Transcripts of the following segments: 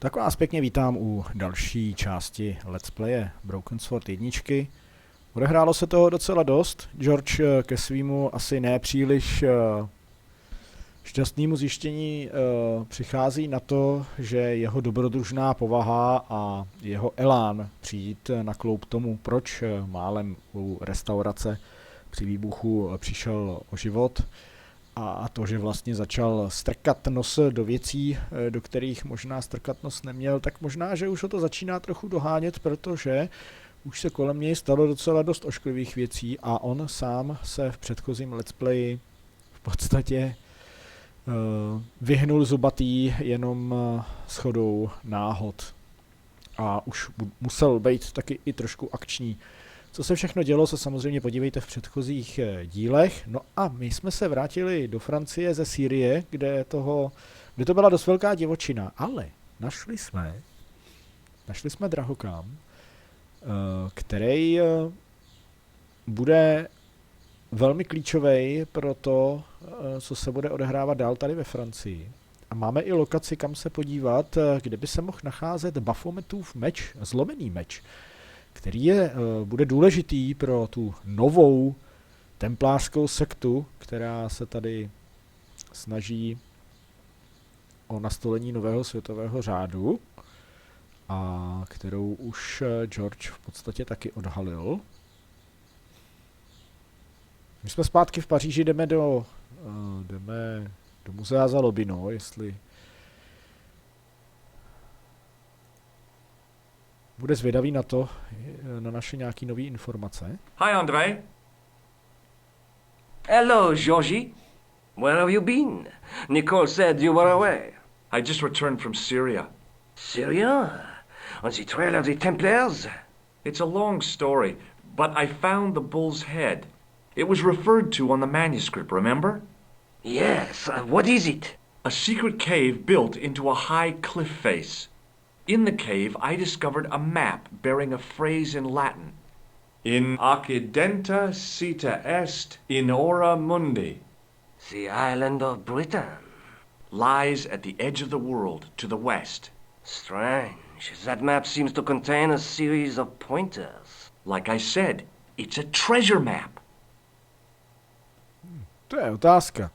Tak vás pěkně vítám u další části Let's Playe Broken Sword 1. Odehrálo se toho docela dost. George ke svýmu asi nepříliš šťastnému zjištění přichází na to, že jeho dobrodružná povaha a jeho elán přijít na kloub tomu, proč málem u restaurace při výbuchu přišel o život, a to, že vlastně začal strkat nos do věcí, do kterých možná strkat nos neměl, tak možná, že už ho to začíná trochu dohánět, protože už se kolem něj stalo docela dost ošklivých věcí a on sám se v předchozím let's playi v podstatě vyhnul zubatý jenom shodou náhod. A už musel být taky i trošku akční. Co se všechno dělo, se samozřejmě podívejte v předchozích dílech. No a my jsme se vrátili do Francie ze Sýrie, kde to byla dost velká divočina. Ale našli jsme drahokám, který bude velmi klíčový pro to, co se bude odehrávat dál tady ve Francii. A máme i lokaci, kam se podívat, kde by se mohl nacházet Baphometův meč, zlomený meč, který bude důležitý pro tu novou templářskou sektu, která se tady snaží o nastolení nového světového řádu a kterou už George v podstatě taky odhalil. My jsme zpátky v Paříži, jdeme do muzea za Lobino, jestli bude zvědavý na to, na naše nějaký nový informace. Hi, André. Hello, Georgie. Where have you been? Nicole said you were away. I just returned from Syria. Syria? On the trail of the Templars? It's a long story, but I found the bull's head. It was referred to on the manuscript, remember? Yes, what is it? A secret cave built into a high cliff face. In the cave, I discovered a map bearing a phrase in Latin. In occidenta cita est in ora mundi. The island of Britain. Lies at the edge of the world, to the west. Strange. That map seems to contain a series of pointers. Like I said, it's a treasure map. To je otázka.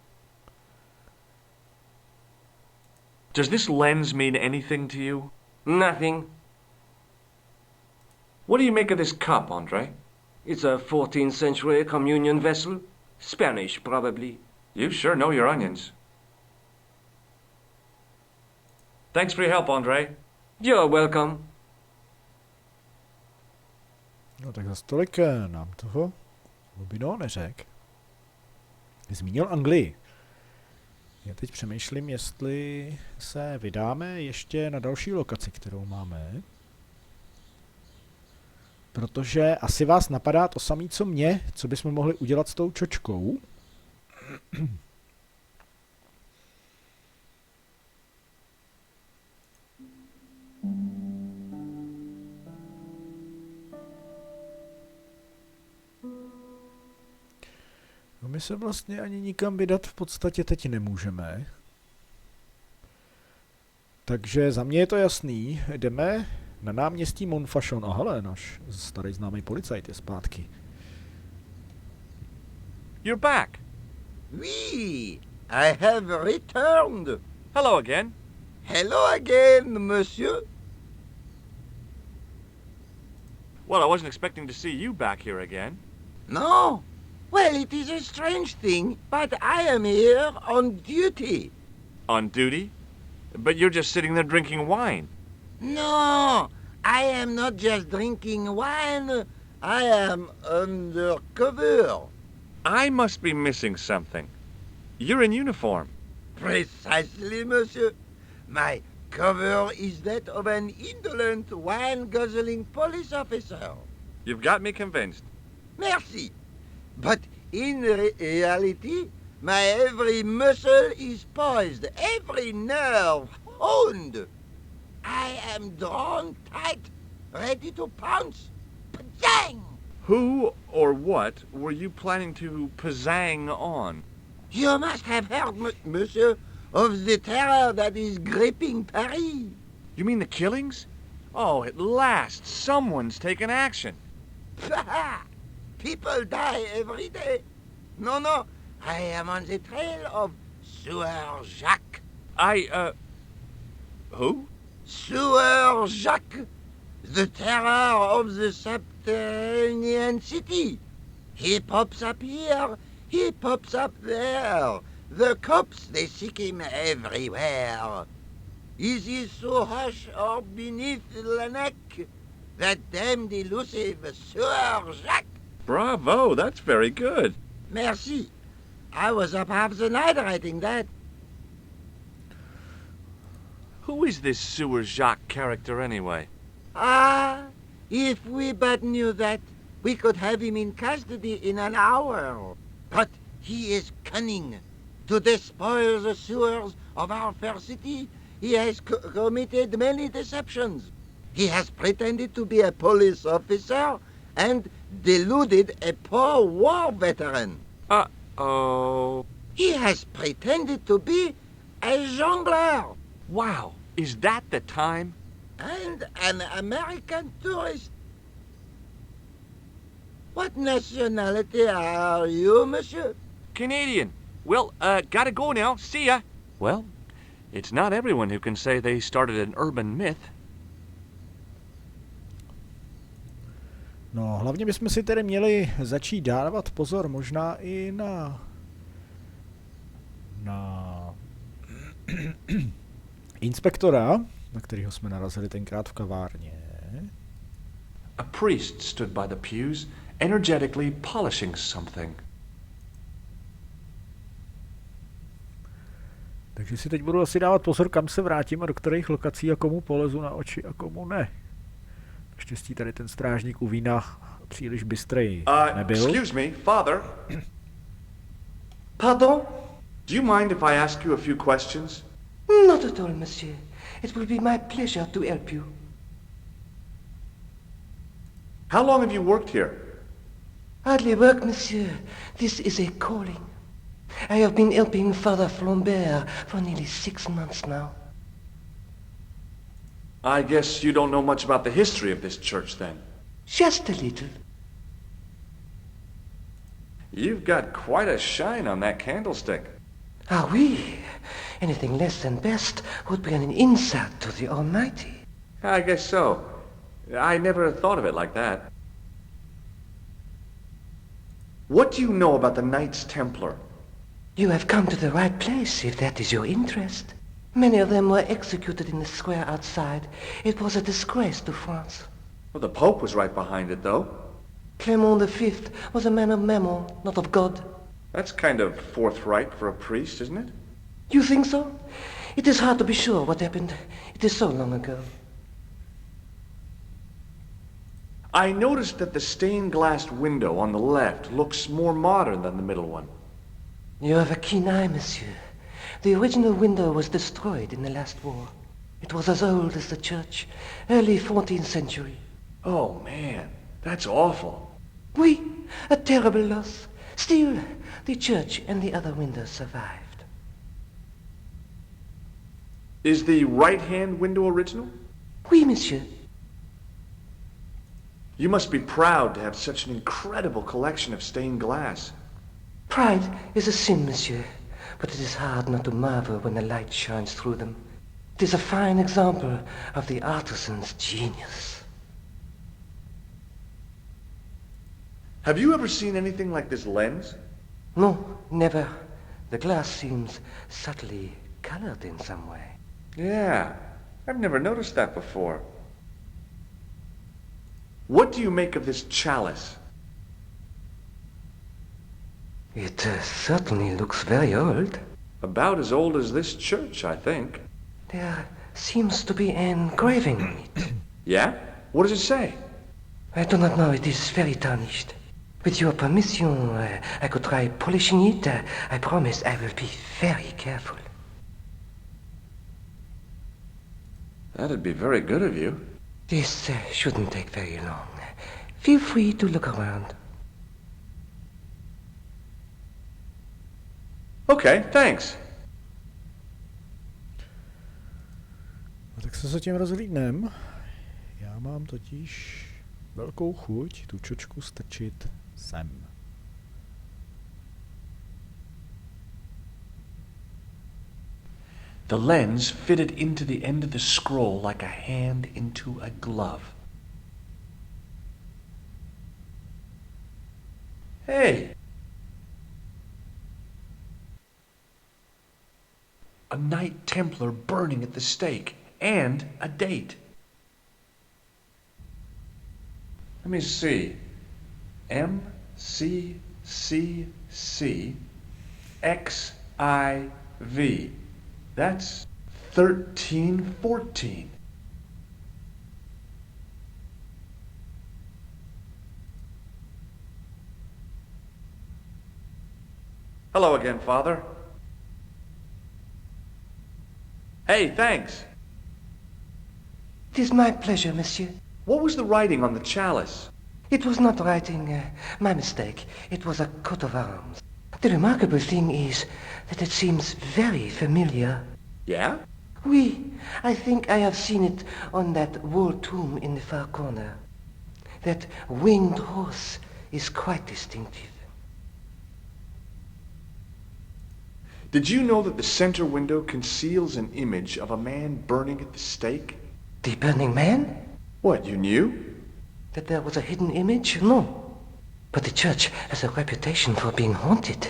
Does this lens mean anything to you? Nothing. What do you make of this cup, André? It's a 14th century communion vessel. Spanish, probably. You sure know your onions. Thanks for your help, André. You're welcome. No tak za stolik nám toho Lobino neřek. Zmínil Anglii. Já teď přemýšlím, jestli se vydáme ještě na další lokaci, kterou máme. Protože asi vás napadá to samé, co mě, co bychom mohli udělat s tou čočkou. No my se vlastně ani nikam vydat v podstatě teď nemůžeme. Takže za mě je to jasný. Jdeme na náměstí Montfaucon. A hele, náš starý známý policajt je zpátky. You're back. Oui, I have returned. Hello again. Hello again, monsieur. Well, I wasn't expecting to see you back here again. No? Well, it is a strange thing, but I am here on duty. On duty? But you're just sitting there drinking wine. No, I am not just drinking wine. I am undercover. I must be missing something. You're in uniform. Precisely, monsieur. My cover is that of an indolent, wine-guzzling police officer. You've got me convinced. Merci. But in reality, my every muscle is poised, every nerve honed. I am drawn tight, ready to pounce. Pajang! Who or what were you planning to pizzang on? You must have heard, monsieur, of the terror that is gripping Paris. You mean the killings? Oh, at last, someone's taken action. People die every day. No, I am on the trail of Sewer Jacques. Who? Sewer Jacques, the terror of the subterranean city. He pops up here, he pops up there. The cops, they seek him everywhere. Is he so hush or beneath the neck? That damned elusive Sewer Jacques. Bravo, that's very good. Merci. I was up half the night writing that. Who is this Sewer Jacques character anyway? Ah, if we but knew that, we could have him in custody in an hour. But he is cunning. To despoil the sewers of our fair city, he has committed many deceptions. He has pretended to be a police officer and deluded a poor war veteran. Uh-oh. He has pretended to be a jongleur Wow, is that the time? and an American tourist. What nationality are you, monsieur? Canadian. Well, gotta go now. See ya. Well, it's not everyone who can say they started an urban myth. No, hlavně bychom si tedy měli začít dávat pozor možná i na inspektora, na kterého jsme narazili tenkrát v kavárně. A priest stood by the pews, energetically polishing something. Takže si teď budu asi dávat pozor, kam se vrátím a do kterých lokací a komu polezu na oči a komu ne. Naštěstí tady ten strážník u vína příliš bystrej nebyl. Excuse me, Father. Pardon? Do you mind if I ask you a few questions? Not at all, monsieur. It will be my pleasure to help you. How long have you worked here? Hardly work, monsieur. This is a calling. I have been helping Father Flambert for nearly 6 months now. I guess you don't know much about the history of this church, then. Just a little. You've got quite a shine on that candlestick. Ah oui. Anything less than best would be an insult to the Almighty. I guess so. I never thought of it like that. What do you know about the Knights Templar? You have come to the right place, if that is your interest. Many of them were executed in the square outside. It was a disgrace to France. Well, the Pope was right behind it, though. Clement V was a man of mammon, not of God. That's kind of forthright for a priest, isn't it? You think so? It is hard to be sure what happened. It is so long ago. I noticed that the stained glass window on the left looks more modern than the middle one. You have a keen eye, monsieur. The original window was destroyed in the last war. It was as old as the church, early 14th century. Oh, man, that's awful. Oui, a terrible loss. Still, the church and the other windows survived. Is the right-hand window original? Oui, monsieur. You must be proud to have such an incredible collection of stained glass. Pride is a sin, monsieur, but it is hard not to marvel when the light shines through them. It is a fine example of the artisan's genius. Have you ever seen anything like this lens? No, never. The glass seems subtly colored in some way. Yeah, I've never noticed that before. What do you make of this chalice? It certainly looks very old. About as old as this church, I think. There seems to be an engraving on it. Yeah? What does it say? I do not know, it is very tarnished. With your permission, I could try polishing it. I promise I will be very careful. That'd be very good of you. This shouldn't take very long. Feel free to look around. No, Okay, thanks. tak Tak se zatím rozhlídnem. Já mám totiž velkou chuť tu čočku strčit sem. The lens fitted into the end of the scroll like a hand into a glove. Hey! A Knight Templar burning at the stake, and a date. Let me see. MCCC That's 1314. Hello again, Father. Hey, thanks. It is my pleasure, monsieur. What was the writing on the chalice? It was not writing, my mistake. It was a coat of arms. The remarkable thing is that it seems very familiar. Yeah? Oui, I think I have seen it on that wall tomb in the far corner. That winged horse is quite distinctive. Did you know that the center window conceals an image of a man burning at the stake? The burning man? What, you knew? That there was a hidden image? No. But the church has a reputation for being haunted.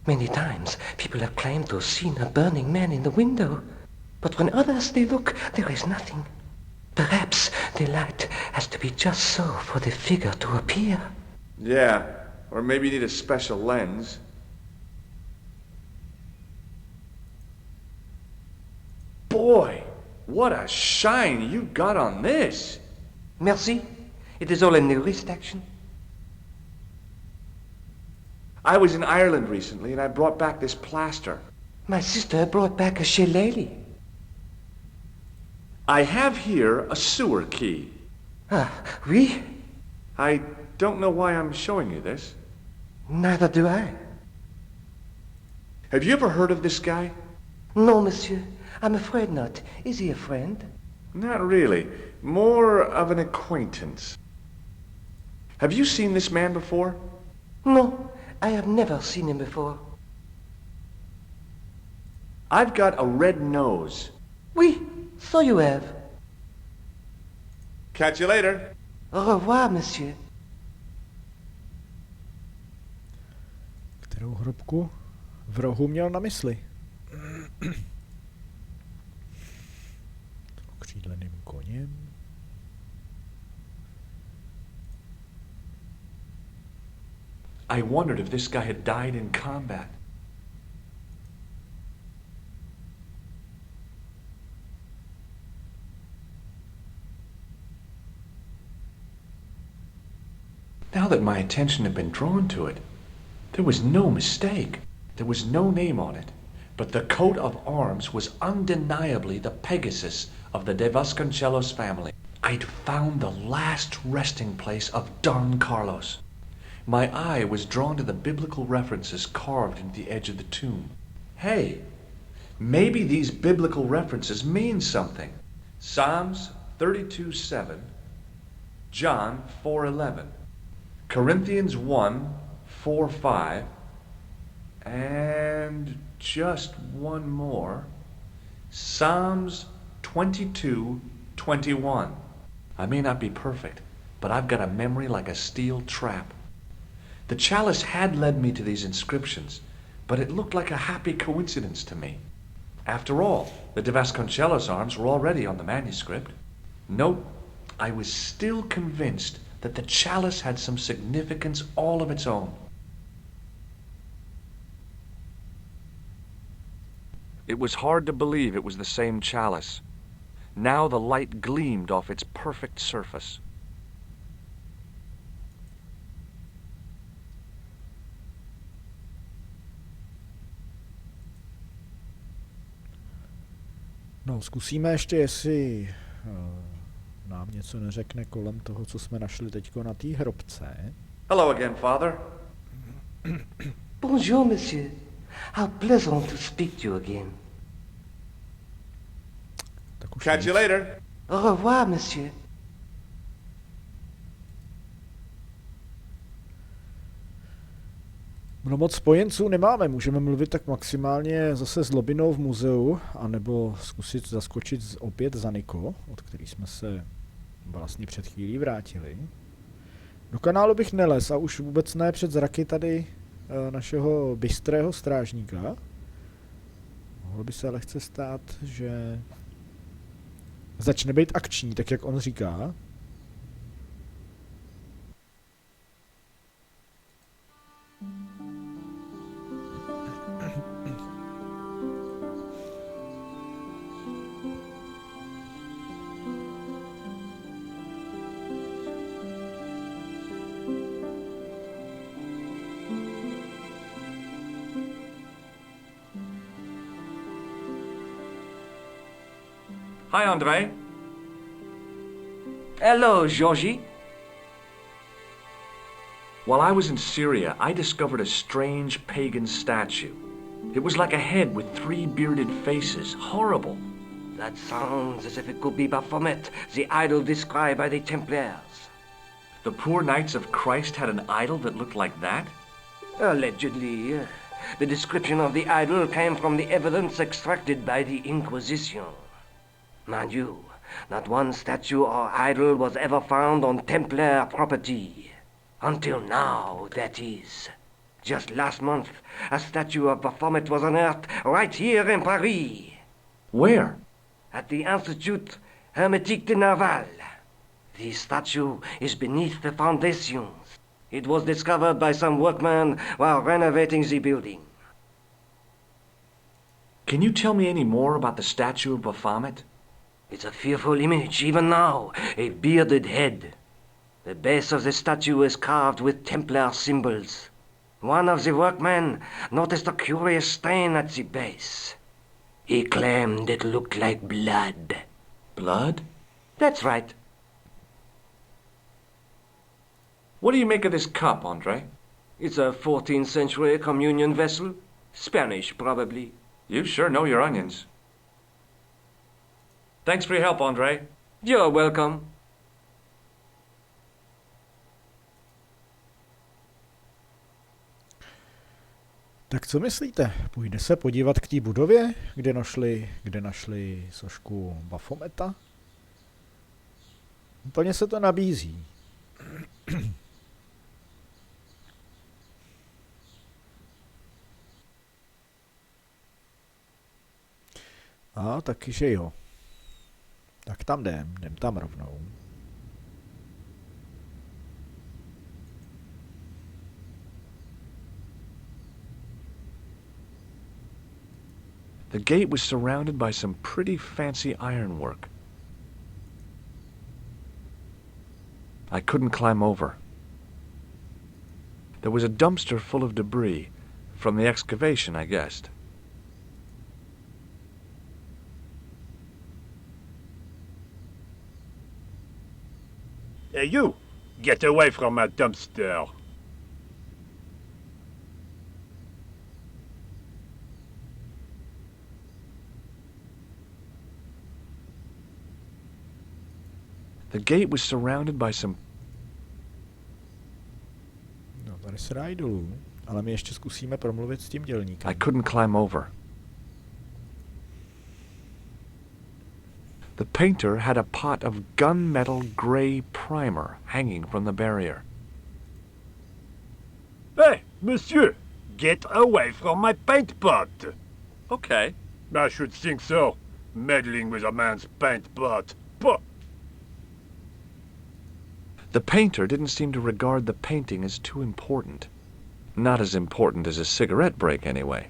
Many times people have claimed to have seen a burning man in the window. But when others they look, there is nothing. Perhaps the light has to be just so for the figure to appear. Yeah, or maybe you need a special lens. Boy, what a shine you got on this. Merci. It is all in the wrist action. I was in Ireland recently and I brought back this plaster. My sister brought back a shillelagh. I have here a sewer key. Ah, oui? I don't know why I'm showing you this. Neither do I. Have you ever heard of this guy? No, monsieur. I'm afraid not. Is he a friend? Not really. More of an acquaintance. Have you seen this man before? No, I have never seen him before. I've got a red nose. Oui, so you have. Catch you later. Au revoir, monsieur. Kterou hrobku v rohu měl na mysli? Okřídleným koněm? I wondered if this guy had died in combat. Now that my attention had been drawn to it, there was no mistake. There was no name on it, but the coat of arms was undeniably the Pegasus of the De Vasconcelos family. I'd found the last resting place of Don Carlos. My eye was drawn to the biblical references carved into the edge of the tomb. Hey, maybe these biblical references mean something. Psalms 32:7, John 4:11, Corinthians 1:4-5, and just one more, Psalms 22:21. I may not be perfect, but I've got a memory like a steel trap. The chalice had led me to these inscriptions, but it looked like a happy coincidence to me. After all, the De Vasconcelos arms were already on the manuscript. Nope, I was still convinced that the chalice had some significance all of its own. It was hard to believe it was the same chalice. Now the light gleamed off its perfect surface. No, zkusíme ještě, jestli nám něco neřekne kolem toho, co jsme našli teďko na té hrobce. Hello again, Father. Bonjour, monsieur. How pleasant to speak to you again. Tak Catch you later. Au revoir, monsieur. No moc spojenců nemáme, můžeme mluvit tak maximálně zase s Lobinou v muzeu, anebo zkusit zaskočit opět za Niko, od který jsme se vlastně před chvílí vrátili. Do kanálu bych nelez a už vůbec ne před zraky tady našeho bystrého strážníka. Mohlo by se lehce stát, že začne být akční, tak jak on říká. Hi, Andre. Hello, Georgie. While I was in Syria, I discovered a strange pagan statue. It was like a head with 3 bearded faces. Horrible. That sounds as if it could be Baphomet, the idol described by the Templars. The poor Knights of Christ had an idol that looked like that? Allegedly. The description of the idol came from the evidence extracted by the Inquisition. Mind you, not one statue or idol was ever found on Templar property. Until now, that is. Just last month, a statue of Baphomet was unearthed right here in Paris. Where? At the Institut Hermétique de Naval. The statue is beneath the foundations. It was discovered by some workmen while renovating the building. Can you tell me any more about the statue of Baphomet? It's a fearful image, even now, a bearded head. The base of the statue is carved with Templar symbols. One of the workmen noticed a curious stain at the base. He claimed it looked like blood. Blood? That's right. What do you make of this cup, Andre? It's a 14th century communion vessel. Spanish, probably. You sure know your onions. Thanks for your help, Andre. You're welcome. Tak co myslíte? Půjde se podívat k té budově, kde našli sošku Baphometa? Úplně se to nabízí. A taky, že jo. Tak tam jdem tam rovnou. The gate was surrounded by some pretty fancy ironwork. I couldn't climb over. There was a dumpster full of debris, from the excavation, I guessed. Hey, you! Get away from my dumpster! The gate was surrounded by some... No, tady se dá jít dolů, ale my ještě zkusíme promluvit s tím dělníkem. I couldn't climb over. The painter had a pot of gunmetal gray primer hanging from the barrier. Hey, monsieur! Get away from my paint pot! Okay. I should think so. Meddling with a man's paint pot. Puh! The painter didn't seem to regard the painting as too important. Not as important as a cigarette break, anyway.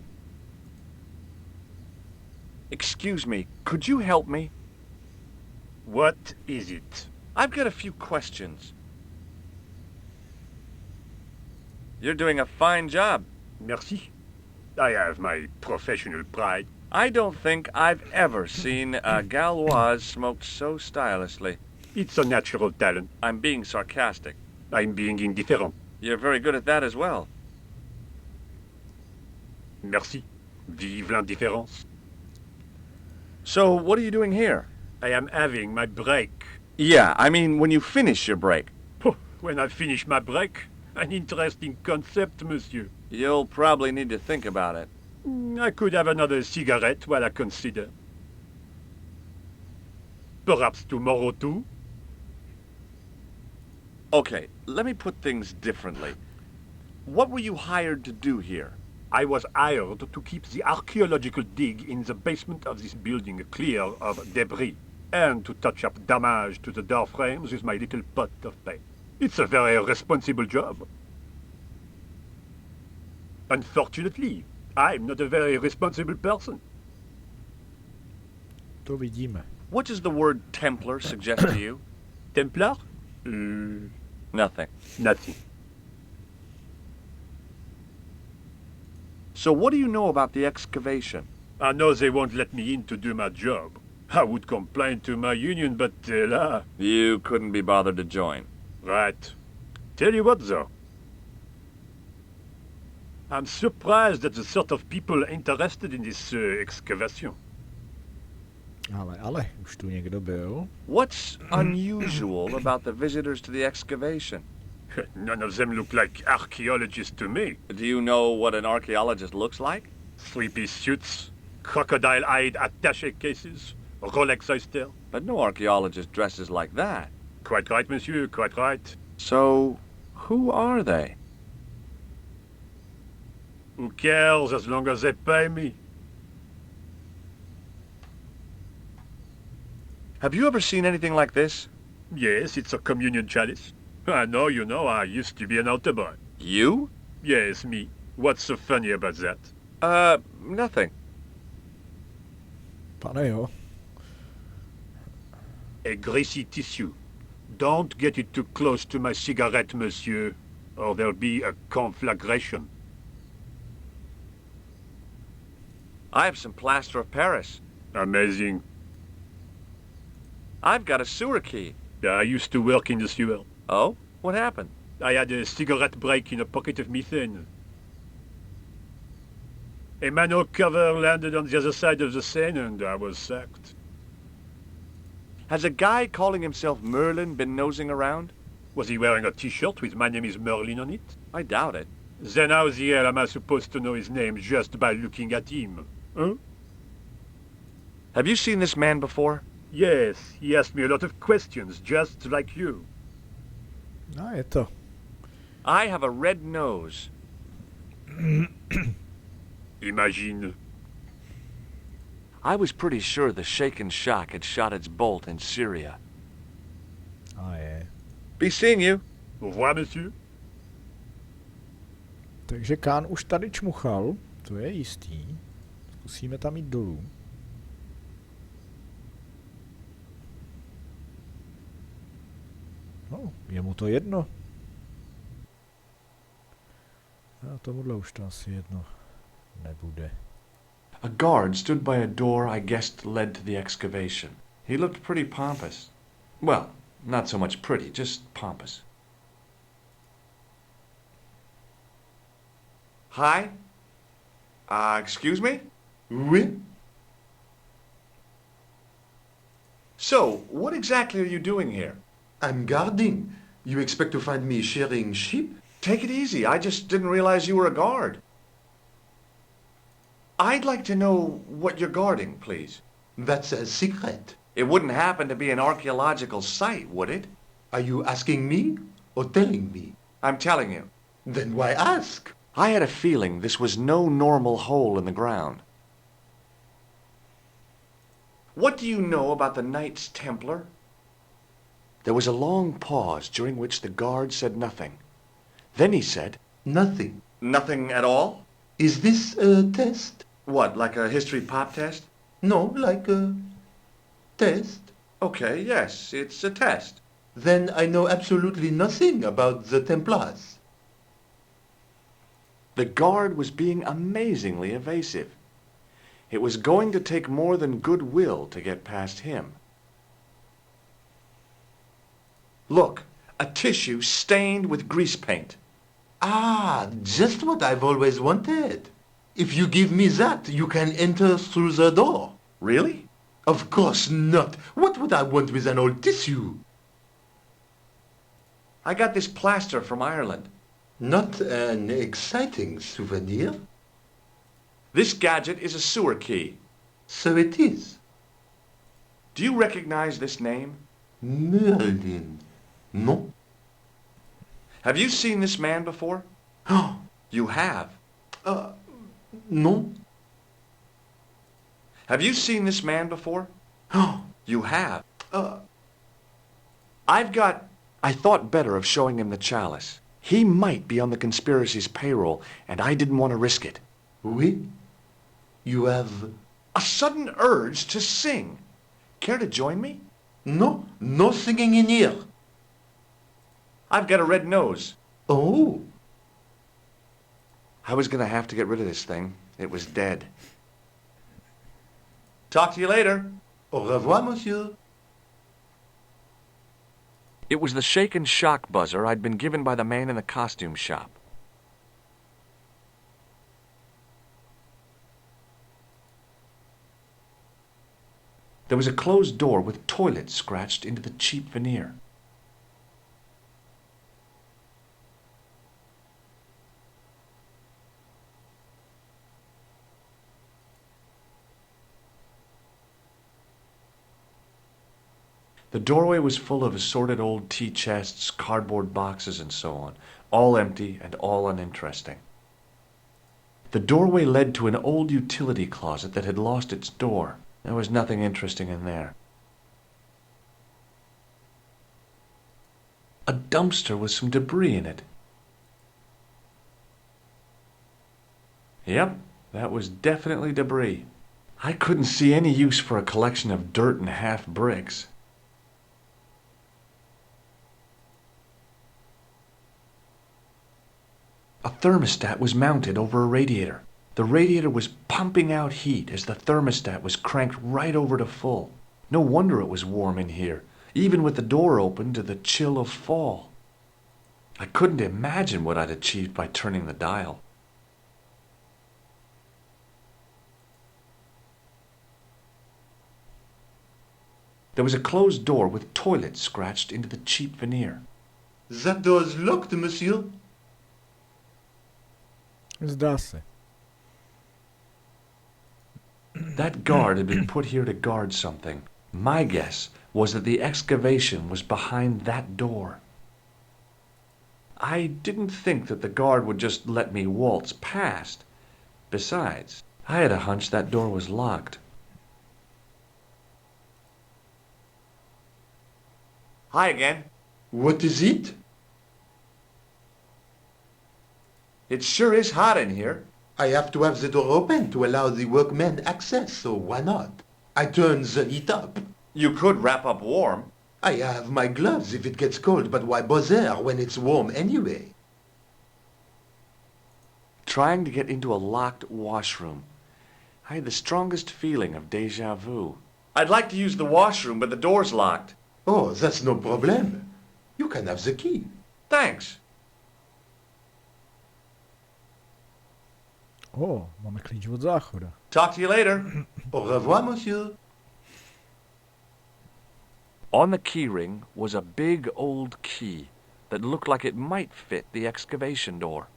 Excuse me, could you help me? What is it? I've got a few questions. You're doing a fine job. Merci. I have my professional pride. I don't think I've ever seen a Gauloise smoked so stylishly. It's a natural talent. I'm being sarcastic. I'm being indifferent. You're very good at that as well. Merci. Vive l'indifférence. So, what are you doing here? I am having my break. Yeah, I mean when you finish your break. When I finish my break, an interesting concept, monsieur. You'll probably need to think about it. I could have another cigarette while I consider. Perhaps tomorrow too? Okay, let me put things differently. What were you hired to do here? I was hired to keep the archaeological dig in the basement of this building clear of debris, and to touch up damage to the door frames with my little pot of paint. It's a very responsible job. Unfortunately, I'm not a very responsible person. To vidíme. What does the word Templar suggest to you? Templar? Nothing. Nothing. So what do you know about the excavation? I know they won't let me in to do my job. I would complain to my union, but là... You couldn't be bothered to join. Right. Tell you what, though. I'm surprised at the sort of people interested in this excavation. Ale, už tu někdo byl. What's unusual about the visitors to the excavation? None of them look like archaeologists to me. Do you know what an archaeologist looks like? Three-piece suits, crocodile-eyed attaché cases, Rolex oyster. But no archaeologist dresses like that. Quite right, monsieur, quite right. So, who are they? Who cares as long as they pay me? Have you ever seen anything like this? Yes, it's a communion chalice. I know, you know, I used to be an altar boy. You? Yes, me. What's so funny about that? Nothing. Pane jo. A greasy tissue. Don't get it too close to my cigarette, monsieur, or there'll be a conflagration. I have some plaster of Paris. Amazing. I've got a sewer key. I used to work in the sewer. Oh? What happened? I had a cigarette break in a pocket of methane. A manhole cover landed on the other side of the Seine and I was sacked. Has a guy calling himself Merlin been nosing around? Was he wearing a t-shirt with "My name is Merlin" on it? I doubt it. Then how the hell am I supposed to know his name just by looking at him? Huh? Have you seen this man before? Yes, he asked me a lot of questions, just like you. No, je to. I have a red nose. Imagine. I was pretty sure the shaken shock had shot its bolt in Syria. A je. Be seeing you. Au revoir, monsieur. Takže Kán už tady čmuchal, to je jistý. Zkusíme tam jít dolů. No, je mu to jedno. A tomuhle už to asi jedno nebude. A guard stood by a door I guessed led to the excavation. He looked pretty pompous. Well, not so much pretty, just pompous. Hi? Excuse me? Oui? So, what exactly are you doing here? I'm guarding. You expect to find me shearing sheep? Take it easy. I just didn't realize you were a guard. I'd like to know what you're guarding, please. That's a secret. It wouldn't happen to be an archaeological site, would it? Are you asking me or telling me? I'm telling you. Then why ask? I had a feeling this was no normal hole in the ground. What do you know about the Knights Templar? There was a long pause during which the guard said nothing. Then he said, Nothing. Nothing at all? Is this a test? What, like a history pop test? No, like a test. Okay, yes, it's a test. Then I know absolutely nothing about the Templars. The guard was being amazingly evasive. It was going to take more than goodwill to get past him. Look, a tissue stained with grease paint. Ah, just what I've always wanted. If you give me that, you can enter through the door. Really? Of course not. What would I want with an old tissue? I got this plaster from Ireland. Not an exciting souvenir. This gadget is a sewer key. So it is. Do you recognize this name? Merlin. Non? Have you seen this man before? Oh, You have. non? Have you seen this man before? Oh, You have. I thought better of showing him the chalice. He might be on the conspiracy's payroll, and I didn't want to risk it. oui. You have... A sudden urge to sing. Care to join me? No, no singing in here. I've got a red nose. Oh, I was going to have to get rid of this thing. It was dead. Talk to you later. au revoir, monsieur. It was the shake and shock buzzer I'd been given by the man in the costume shop. There was a closed door with toilet scratched into the cheap veneer. The doorway was full of assorted old tea chests, cardboard boxes, and so on, all empty and all uninteresting. The doorway led to an old utility closet that had lost its door. There was nothing interesting in there. A dumpster with some debris in it. Yep, that was definitely debris. I couldn't see any use for a collection of dirt and half bricks. A thermostat was mounted over a radiator. The radiator was pumping out heat as the thermostat was cranked right over to full. No wonder it was warm in here, even with the door open to the chill of fall. I couldn't imagine what I'd achieved by turning the dial. There was a closed door with toilet scratched into the cheap veneer. That door's locked, monsieur. Zdá se. That guard had been put here to guard something. My guess was that the excavation was behind that door. I didn't think that the guard would just let me waltz past. Besides, I had a hunch that door was locked. Hi again. What is it? It sure is hot in here. I have to have the door open to allow the workmen access, so why not? I turn the heat up. You could wrap up warm. I have my gloves if it gets cold, but why bother when it's warm anyway? Trying to get into a locked washroom. I had the strongest feeling of déjà vu. I'd like to use the washroom, but the door's locked. Oh, that's no problem. You can have the key. Thanks. O, máme klíč od záchoda. Talk to you later. Au revoir, monsieur. On the key ring was a big old key that looked like it might fit the excavation door.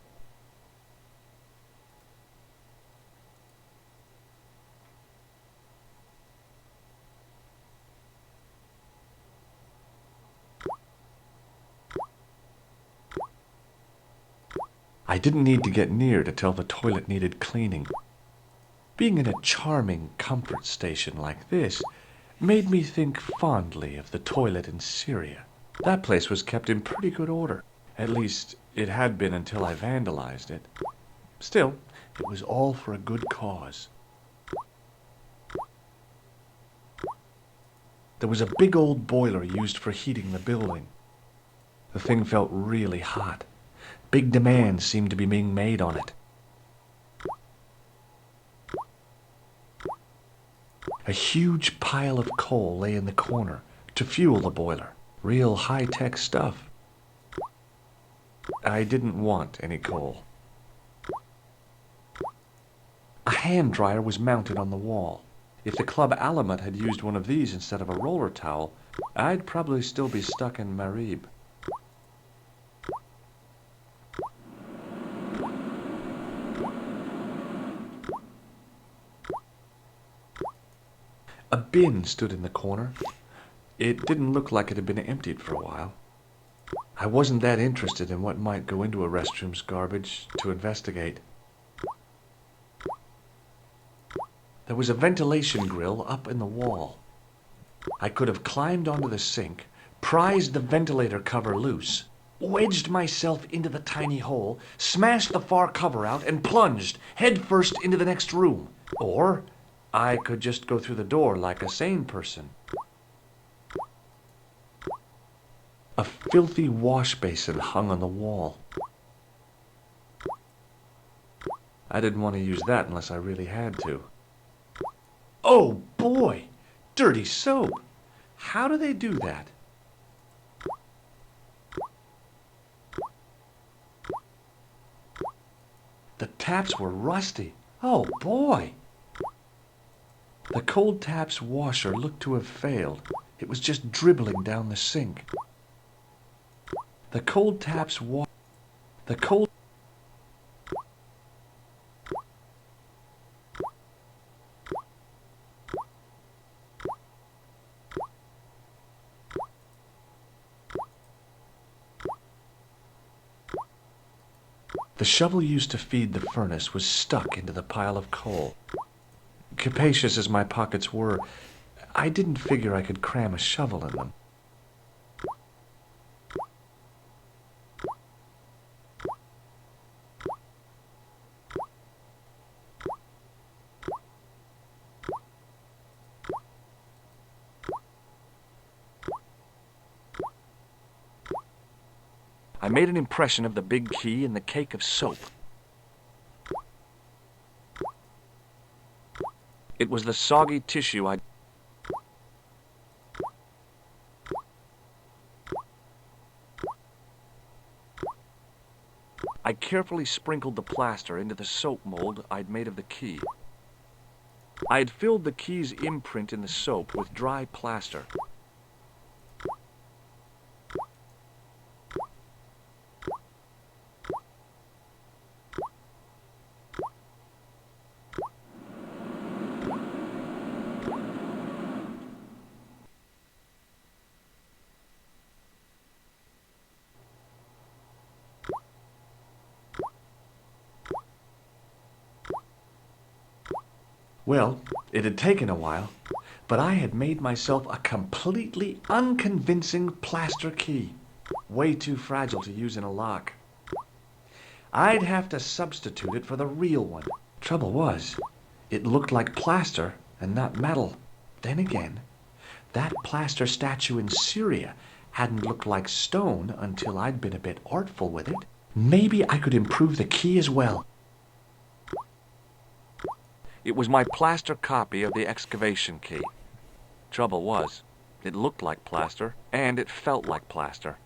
I didn't need to get near to tell the toilet needed cleaning. Being in a charming comfort station like this made me think fondly of the toilet in Syria. That place was kept in pretty good order. At least, it had been until I vandalized it. Still, it was all for a good cause. There was a big old boiler used for heating the building. The thing felt really hot. Big demands seemed to be being made on it. A huge pile of coal lay in the corner to fuel the boiler. Real high-tech stuff. I didn't want any coal. A hand dryer was mounted on the wall. If the club Alamut had used one of these instead of a roller towel, I'd probably still be stuck in Marib. A bin stood in the corner. It didn't look like it had been emptied for a while. I wasn't that interested in what might go into a restroom's garbage to investigate. There was a ventilation grill up in the wall. I could have climbed onto the sink, prized the ventilator cover loose, wedged myself into the tiny hole, smashed the far cover out, and plunged headfirst into the next room. Or I could just go through the door like a sane person. A filthy wash basin hung on the wall. I didn't want to use that unless I really had to. Oh boy! Dirty soap! How do they do that? The taps were rusty. Oh boy! The cold taps washer looked to have failed. It was just dribbling down the sink. The cold taps The cold... The shovel used to feed the furnace was stuck into the pile of coal. Capacious as my pockets were, I didn't figure I could cram a shovel in them. I made an impression of the big key in the cake of soap. It was the soggy tissue I carefully sprinkled the plaster into the soap mold I'd made of the key. I had filled the key's imprint in the soap with dry plaster. Well, it had taken a while, but I had made myself a completely unconvincing plaster key. Way too fragile to use in a lock. I'd have to substitute it for the real one. Trouble was, it looked like plaster and not metal. Then again, that plaster statue in Syria hadn't looked like stone until I'd been a bit artful with it. Maybe I could improve the key as well. It was my plaster copy of the excavation key. Trouble was, it looked like plaster, and it felt like plaster.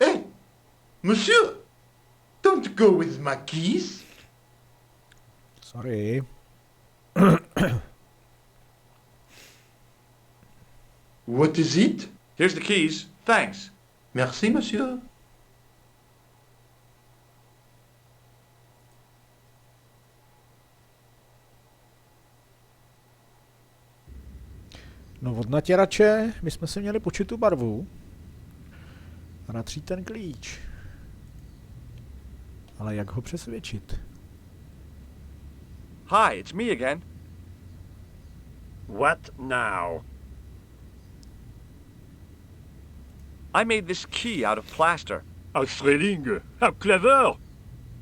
Hey, monsieur, don't go with my keys. Sorry. What is it? Here's the keys. Thanks. Merci, monsieur. No od natěrače my jsme si měli počít tu barvu a natřít ten klíč. Ale jak ho přesvědčit? Hi, it's me again. What now? I made this key out of plaster. How thrilling! How clever!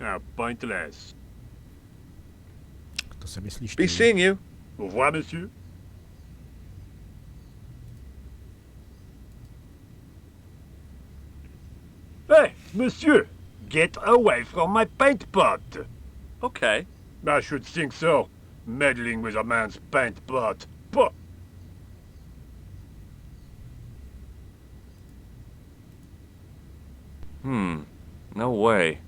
How pointless. To se myslíš Be ty? seeing you. Au revoir, monsieur. Monsieur, get away from my paint pot. Okay. I should think so. Meddling with a man's paint pot. Pah! No way.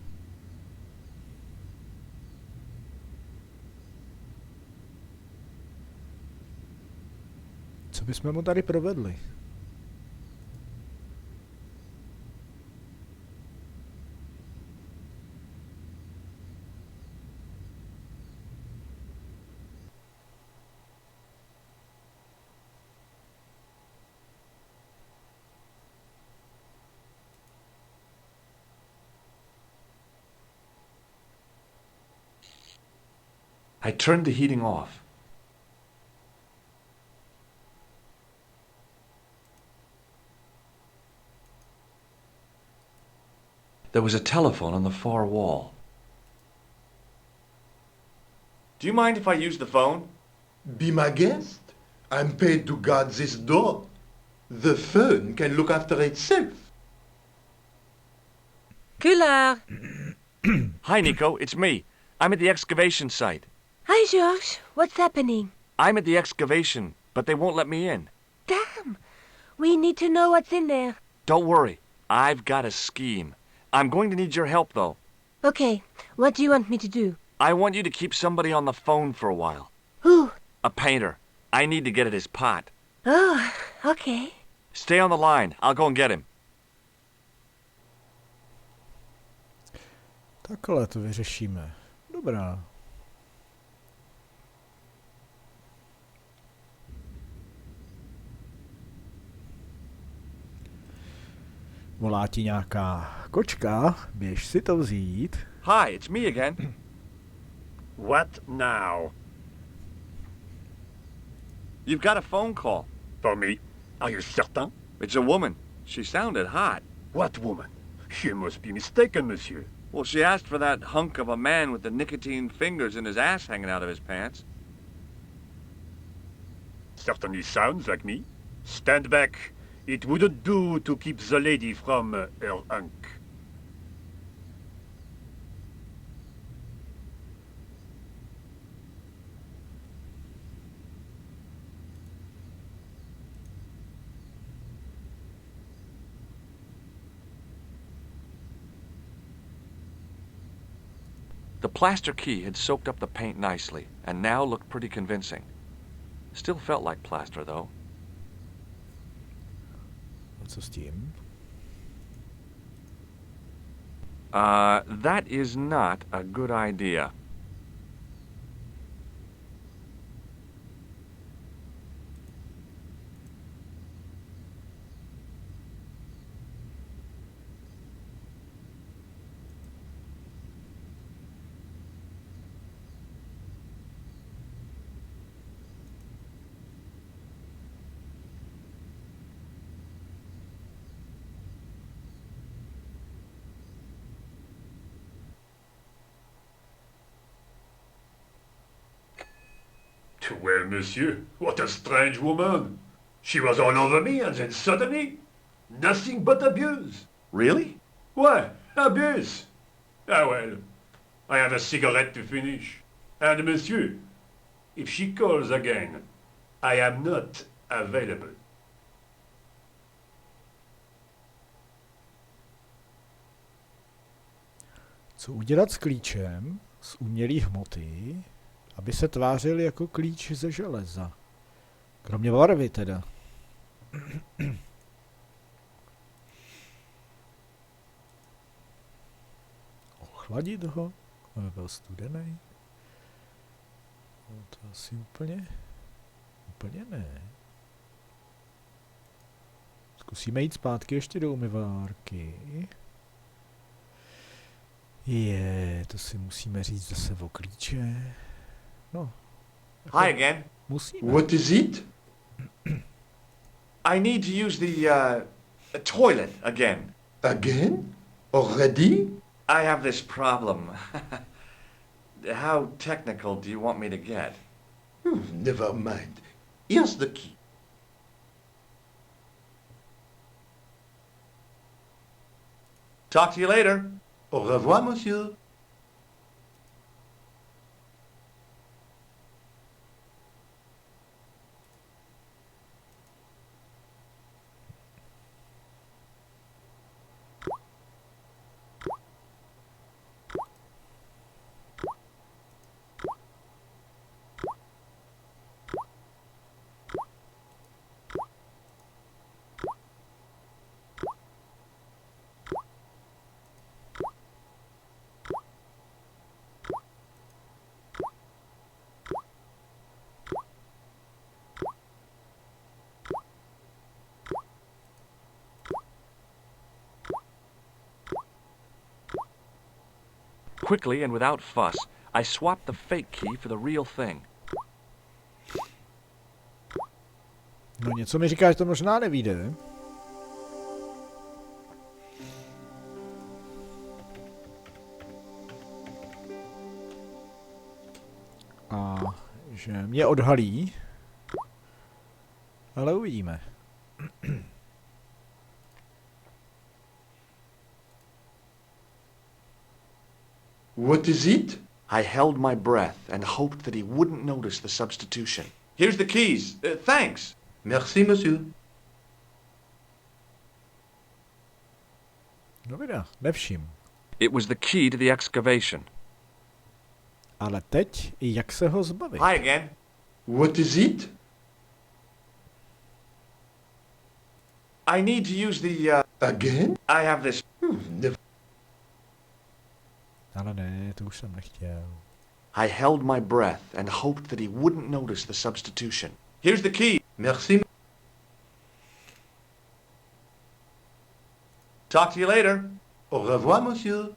Co bychom mu tady provedli? I turned the heating off. There was a telephone on the far wall. Do you mind if I use the phone? Be my guest. I'm paid to guard this door. The phone can look after itself. Killer! Hi, Nico. It's me. I'm at the excavation site. Hi, George. What's happening? I'm at the excavation, but they won't let me in. Damn! We need to know what's in there. Don't worry. I've got a scheme. I'm going to need your help, though. Okay, what do you want me to do? I want you to keep somebody on the phone for a while. Who? A painter. I need to get at his pot. Oh, okay. Stay on the line. I'll go and get him. Takhle to vyřešíme. Dobrá. Volá ti nějaká kočka, běž si to vzít. Hi, it's me again. What now? You've got a phone call. For me? Are you certain? It's a woman. She sounded hot. What woman? You must be mistaken, monsieur. Well, she asked for that hunk of a man with the nicotine fingers and his ass hanging out of his pants. Certainly sounds like me. Stand back. It wouldn't do to keep the lady from her hunk. The plaster key had soaked up the paint nicely, and now looked pretty convincing. Still felt like plaster, though. A co s tím? That is not a good idea. Well, monsieur, what a strange woman. She was all over me, and then suddenly, nothing but abuse. Really? Why, abuse? Ah well, I have a cigarette to finish. And monsieur, if she calls again, I am not available. Co udělat s klíčem z umělé hmoty, aby se tvářil jako klíč ze železa? Kromě barvy teda. Ochladit ho, aby byl studený. No to asi úplně ne. Zkusíme jít zpátky ještě do umyvárky. To si musíme říct zase o klíče. No. Hi again. Musíme. What is it? I need to use the toilet again. Again? Already? I have this problem. How technical do you want me to get? Never mind. Here's the key. Talk to you later. Au revoir, monsieur. Quickly and without fuss, I swapped the fake key for the real thing. No něco mi říká, že to možná nevyjde, ne? A že mě odhalí. Ale uvidíme. What is it? I held my breath and hoped that he wouldn't notice the substitution. Here's the keys. Thanks. Merci, monsieur. No vida, nevšim. It was the key to the excavation. Ale teď, jak se ho zbavit? Hi again. What is it? I need to use the, Again? I have this. Never. Ale ne, to už jsem nechtěl. I held my breath and hoped that he wouldn't notice the substitution. Here's the key. Merci. Talk to you later. Au revoir, monsieur.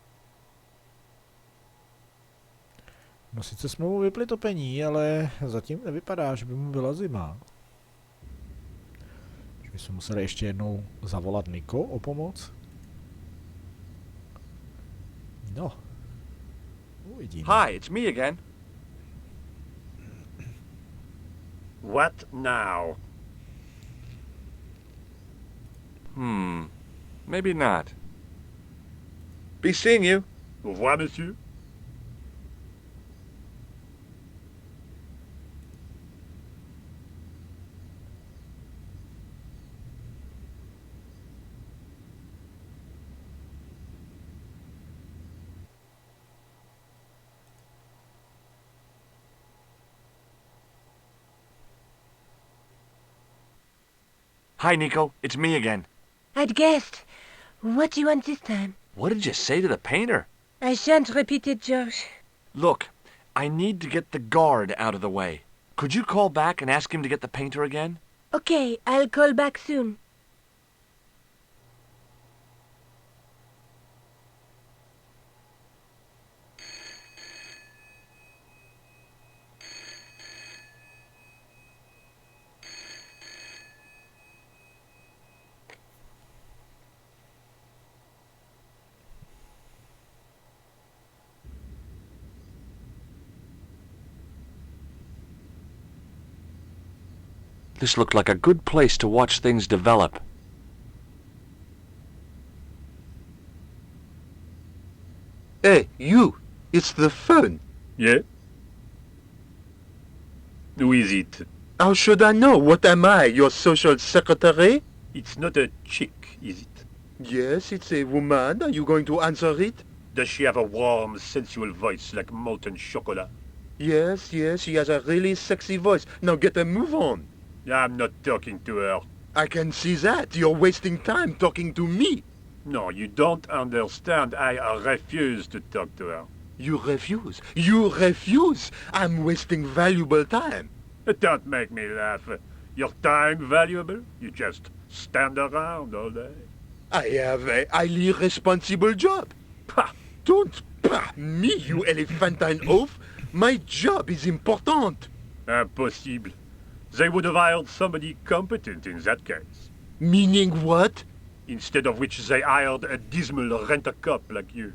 No sice jsme mu vypli topení, ale zatím nevypadá, že by mu byla zima. Že bychom museli ještě jednou zavolat Niko o pomoc. No. Uvidíme. Hi, it's me again. What now? Maybe not. Be seeing you. Au revoir, monsieur. Hi, Nico. It's me again. I'd guessed. What do you want this time? What did you say to the painter? I shan't repeat it, Josh. Look, I need to get the guard out of the way. Could you call back and ask him to get the painter again? Okay, I'll call back soon. This looked like a good place to watch things develop. Hey, you! It's the phone. Yeah? Who is it? How should I know? What am I, your social secretary? It's not a chick, is it? Yes, it's a woman. Are you going to answer it? Does she have a warm, sensual voice like molten chocolate? Yes, she has a really sexy voice. Now get a move on. I'm not talking to her. I can see that. You're wasting time talking to me. No, you don't understand. I refuse to talk to her. You refuse. You refuse. I'm wasting valuable time. Don't make me laugh. Your time valuable? You just stand around all day. I have a highly responsible job. Pah! Don't pah me, you elephantine oaf. My job is important. Impossible. They would have hired somebody competent in that case. Meaning what? Instead of which they hired a dismal rent-a-cop like you.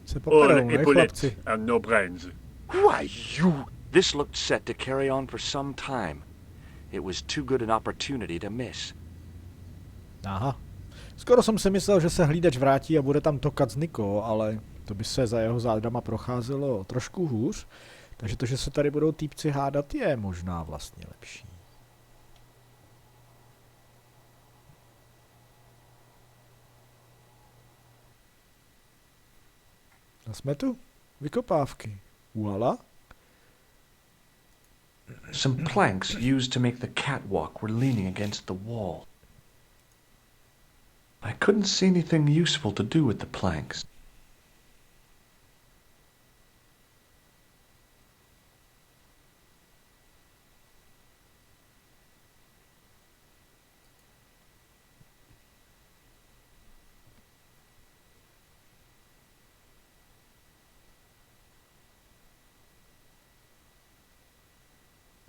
Se All poperou, ne, epaulettes chlapci? and no brains. Why, you... This looked set to carry on for some time. It was too good an opportunity to miss. Aha. Skoro jsem si myslel, že se hlídač vrátí a bude tam tokat z Niko, ale to by se za jeho zádama procházelo trošku hůř. Takže to, že se tady budou týpci hádat, je možná vlastně lepší. A jsme tu. Vykopávky. Uala? Some planks used to make the catwalk were leaning against the wall. I couldn't see anything useful to do with the planks.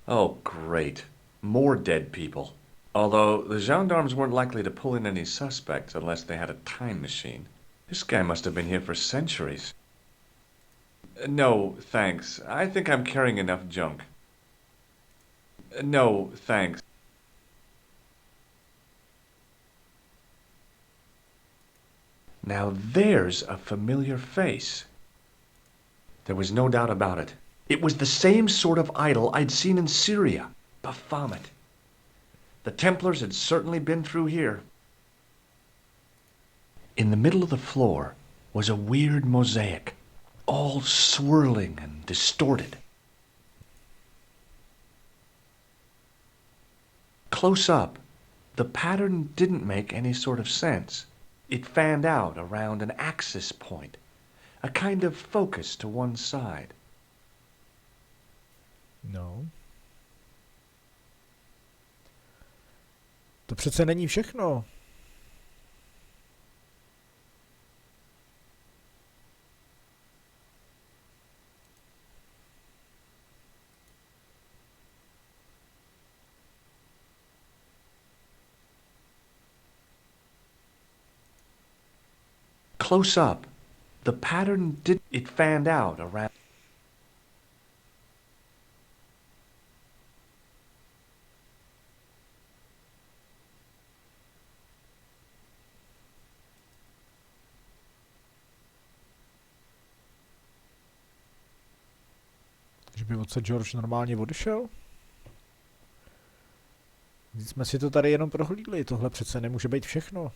Oh, great. More dead people. Although the gendarmes weren't likely to pull in any suspects unless they had a time machine. This guy must have been here for centuries. No, thanks. I think I'm carrying enough junk. No, thanks. Now there's a familiar face. There was no doubt about it. It was the same sort of idol I'd seen in Syria, Baphomet. The Templars had certainly been through here. In the middle of the floor was a weird mosaic, all swirling and distorted. Close up, the pattern didn't make any sort of sense. It fanned out around an axis point, a kind of focus to one side. No. To přece není všechno. Close up, the pattern it fanned out around. Že by odsaď George normálně odešel? Vždyť jsme si to tady jenom prohlídli, tohle přece nemůže být všechno.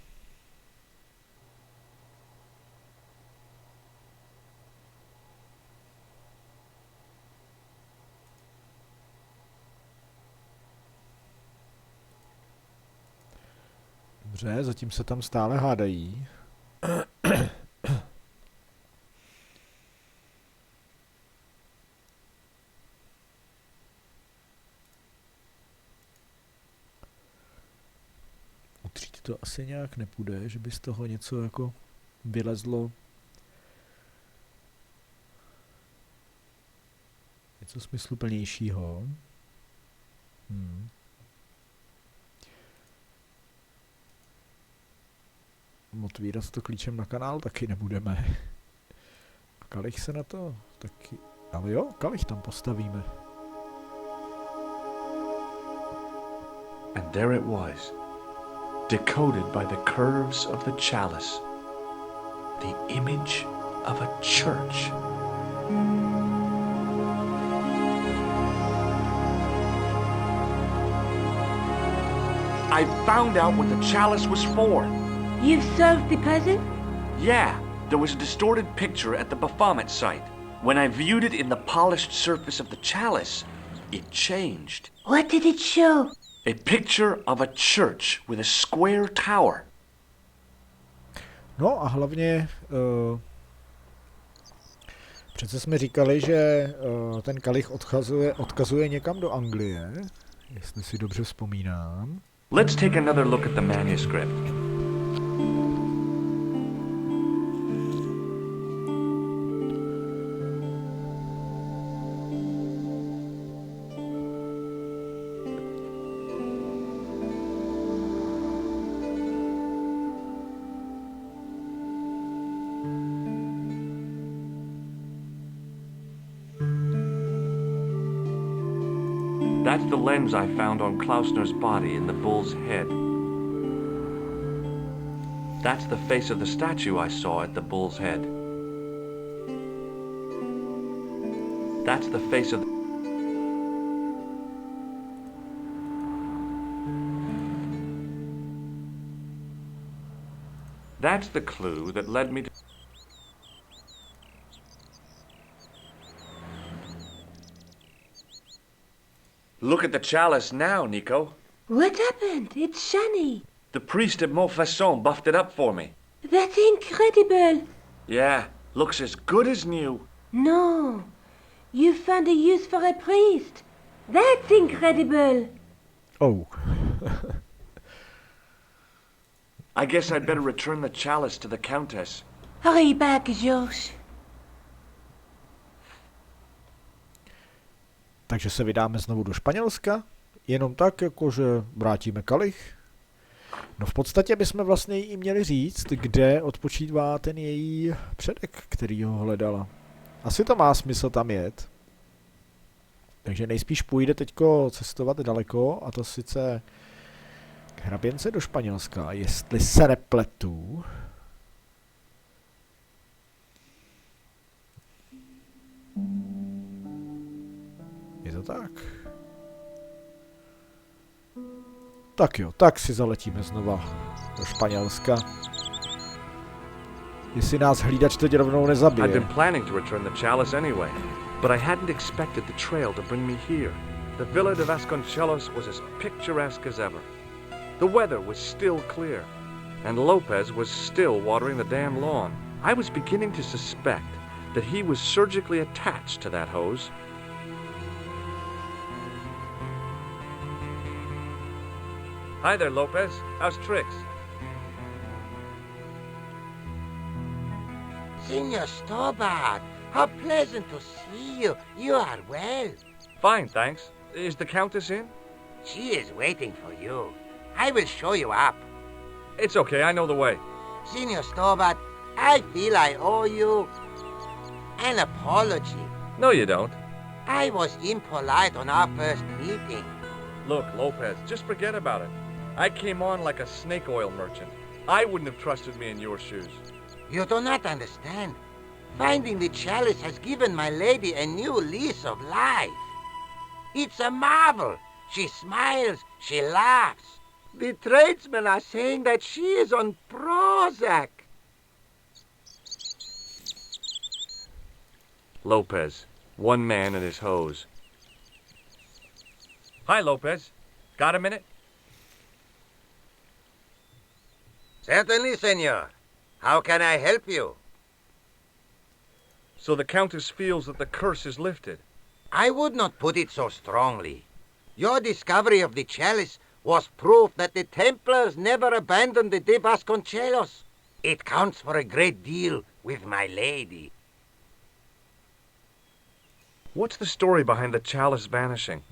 Dobře, zatím se tam stále hádají. Utřít to asi nějak nepůjde, že by z toho něco jako vylezlo. Něco smysluplnějšího. Otvírat to klíčem na kanál taky nebudeme. Kalich se na to taky... Ale jo, kalich tam postavíme. And there it was, decoded by the curves of the chalice, the image of a church. I found out what the chalice was for. You've solved the puzzle? Yeah, there was a distorted picture at the Baphomet site. When I viewed it in the polished surface of the chalice, it changed. What did it show? A picture of a church with a square tower. No a hlavně přece jsme říkali, že ten kalich odkazuje někam do Anglie, jestli si dobře vzpomínám. Let's take another look at the manuscript. That's the lens I found on Klausner's body in the bull's head. That's the face of the statue I saw at the bull's head. That's the face of the... That's the clue that led me to... Look at the chalice now, Nico. What happened? It's shiny. The priest at Montfaucon buffed it up for me. That's incredible. Yeah, looks as good as new. No. You found a use for a priest. That's incredible. Oh. I guess I'd better return the chalice to the Countess. Hurry back, George. Takže se vydáme znovu do Španělska, jenom tak, jakože vrátíme kalich. No v podstatě bychom vlastně i měli říct, kde odpočívá ten její předek, který ho hledala. Asi to má smysl tam jet. Takže nejspíš půjde teďko cestovat daleko, a to sice k hraběnce do Španělska, jestli se nepletu. Je to tak? Tak jo, tak si zaletíme znova do Španělska. Jestli nás hlídač teď rovnou I'd nezabije. been planning to return the chalice anyway, but I hadn't expected the trail to bring me here. The Villa de Vasconcelos was as picturesque as ever. The weather was still clear, and Lopez was still watering the damn lawn. I was beginning to suspect that he was surgically attached to that hose. Hi there, Lopez. How's tricks? Senor Stobart, how pleasant to see you. You are well. Fine, thanks. Is the Countess in? She is waiting for you. I will show you up. It's okay, I know the way. Senor Stobart, I feel I owe you an apology. No, you don't. I was impolite on our first meeting. Look, Lopez, just forget about it. I came on like a snake oil merchant. I wouldn't have trusted me in your shoes. You do not understand. Finding the chalice has given my lady a new lease of life. It's a marvel. She smiles, she laughs. The tradesmen are saying that she is on Prozac. Lopez, one man and his hose. Hi, Lopez. Got a minute? Certainly, senor. How can I help you? So the Countess feels that the curse is lifted. I would not put it so strongly. Your discovery of the chalice was proof that the Templars never abandoned the de Vasconcelos. It counts for a great deal with my lady. What's the story behind the chalice vanishing?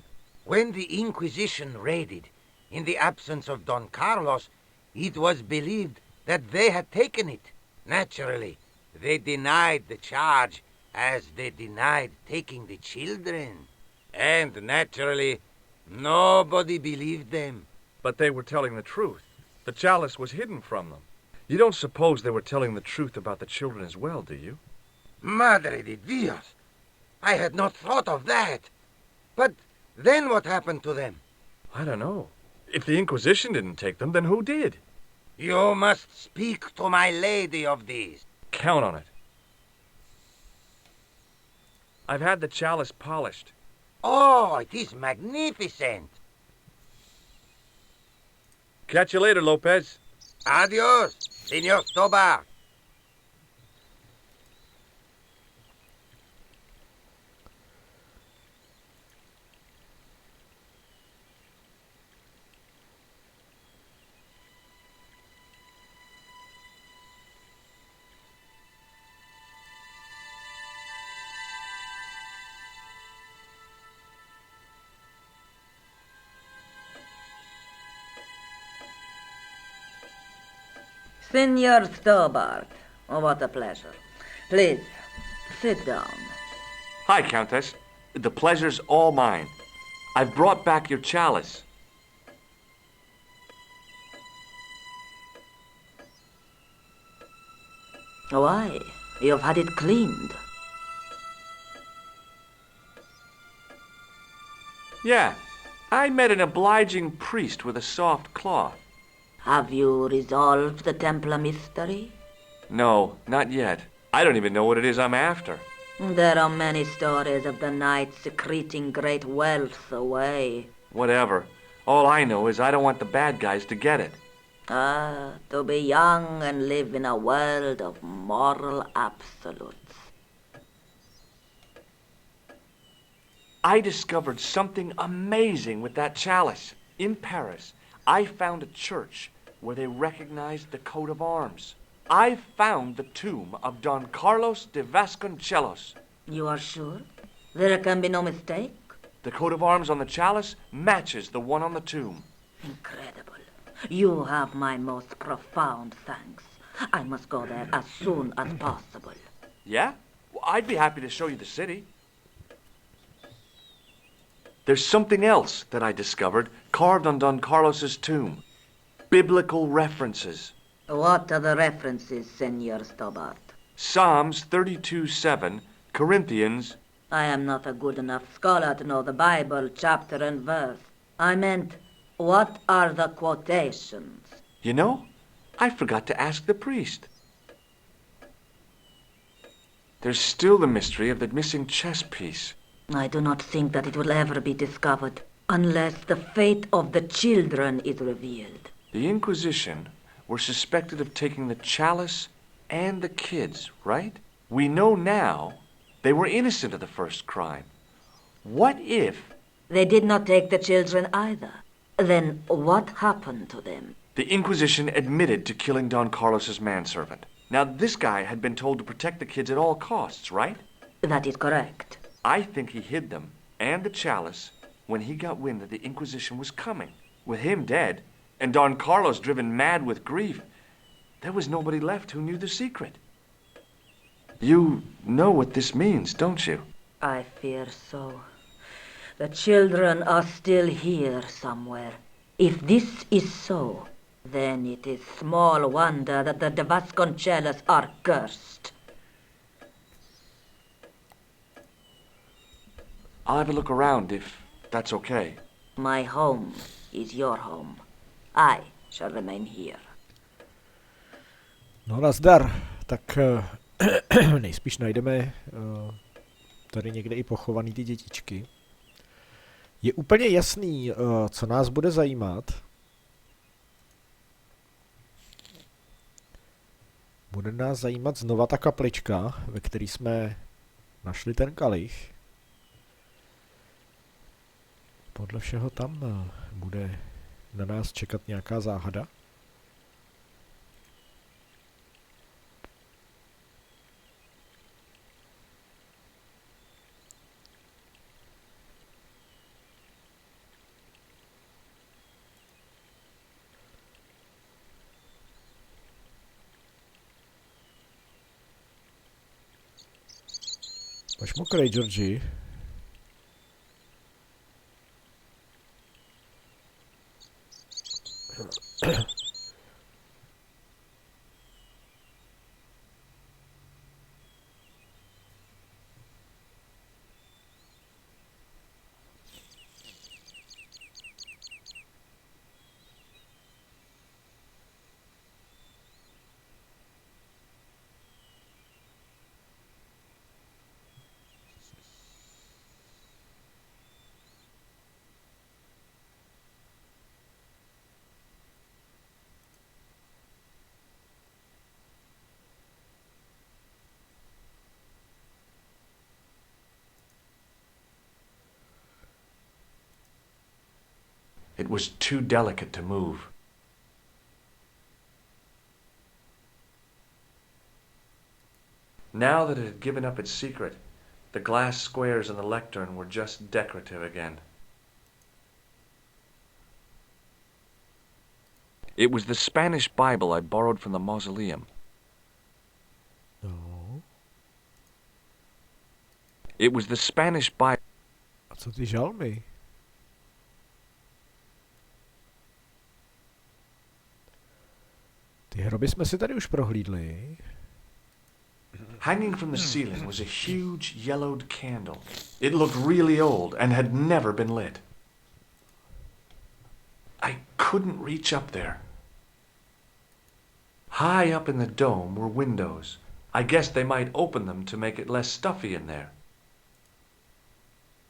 When the Inquisition raided, in the absence of Don Carlos, it was believed that they had taken it. Naturally, they denied the charge as they denied taking the children. And naturally, nobody believed them. But they were telling the truth. The chalice was hidden from them. You don't suppose they were telling the truth about the children as well, do you? Madre de Dios! I had not thought of that. But then what happened to them? I don't know. If the Inquisition didn't take them, then who did? You must speak to my lady of these. Count on it. I've had the chalice polished. Oh, it is magnificent. Catch you later, Lopez. Adios, Senor Stobart. Senor Stobart, oh, what a pleasure. Please, sit down. Hi, Countess. The pleasure's all mine. I've brought back your chalice. Why? You've had it cleaned. Yeah, I met an obliging priest with a soft cloth. Have you resolved the Templar mystery? No, not yet. I don't even know what it is I'm after. There are many stories of the knight secreting great wealth away. Whatever. All I know is I don't want the bad guys to get it. To be young and live in a world of moral absolutes. I discovered something amazing with that chalice. In Paris, I found a church where they recognized the coat of arms. I found the tomb of Don Carlos de Vasconcelos. You are sure? There can be no mistake? The coat of arms on the chalice matches the one on the tomb. Incredible. You have my most profound thanks. I must go there as soon as possible. Yeah? Well, I'd be happy to show you the city. There's something else that I discovered carved on Don Carlos's tomb. Biblical references. What are the references, Senor Stobart? Psalms 32:7, Corinthians. I am not a good enough scholar to know the Bible chapter and verse. I meant, what are the quotations? You know, I forgot to ask the priest. There's still the mystery of the missing chess piece. I do not think that it will ever be discovered unless the fate of the children is revealed. The Inquisition were suspected of taking the chalice and the kids, right? We know now they were innocent of the first crime. What if... They did not take the children either. Then what happened to them? The Inquisition admitted to killing Don Carlos's manservant. Now, this guy had been told to protect the kids at all costs, right? That is correct. I think he hid them and the chalice when he got wind that the Inquisition was coming. With him dead and Don Carlos driven mad with grief, there was nobody left who knew the secret. You know what this means, don't you? I fear so. The children are still here somewhere. If this is so, then it is small wonder that the de Vasconcelos are cursed. I'll have a look around if that's okay. My home is your home. I shall remain here. No nazdar, tak nejspíš najdeme tady někde i pochovaný ty dětičky. Je úplně jasný, co nás bude zajímat. Bude nás zajímat znova ta kaplička, ve které jsme našli ten kalich. Podle všeho tam bude na nás čekat nějaká záhada. Máš mokrej, Georgi. It was too delicate to move. Now that it had given up its secret, the glass squares on the lectern were just decorative again. It was the Spanish Bible I borrowed from the mausoleum. No. It was the Spanish Bible. A co ty žalmy? Ty hroby jsme si tady už prohlídli. Hanging from the ceiling was a huge yellowed candle. It looked really old and had never been lit. I couldn't reach up there. High up in the dome were windows. I guessed they might open them to make it less stuffy in there.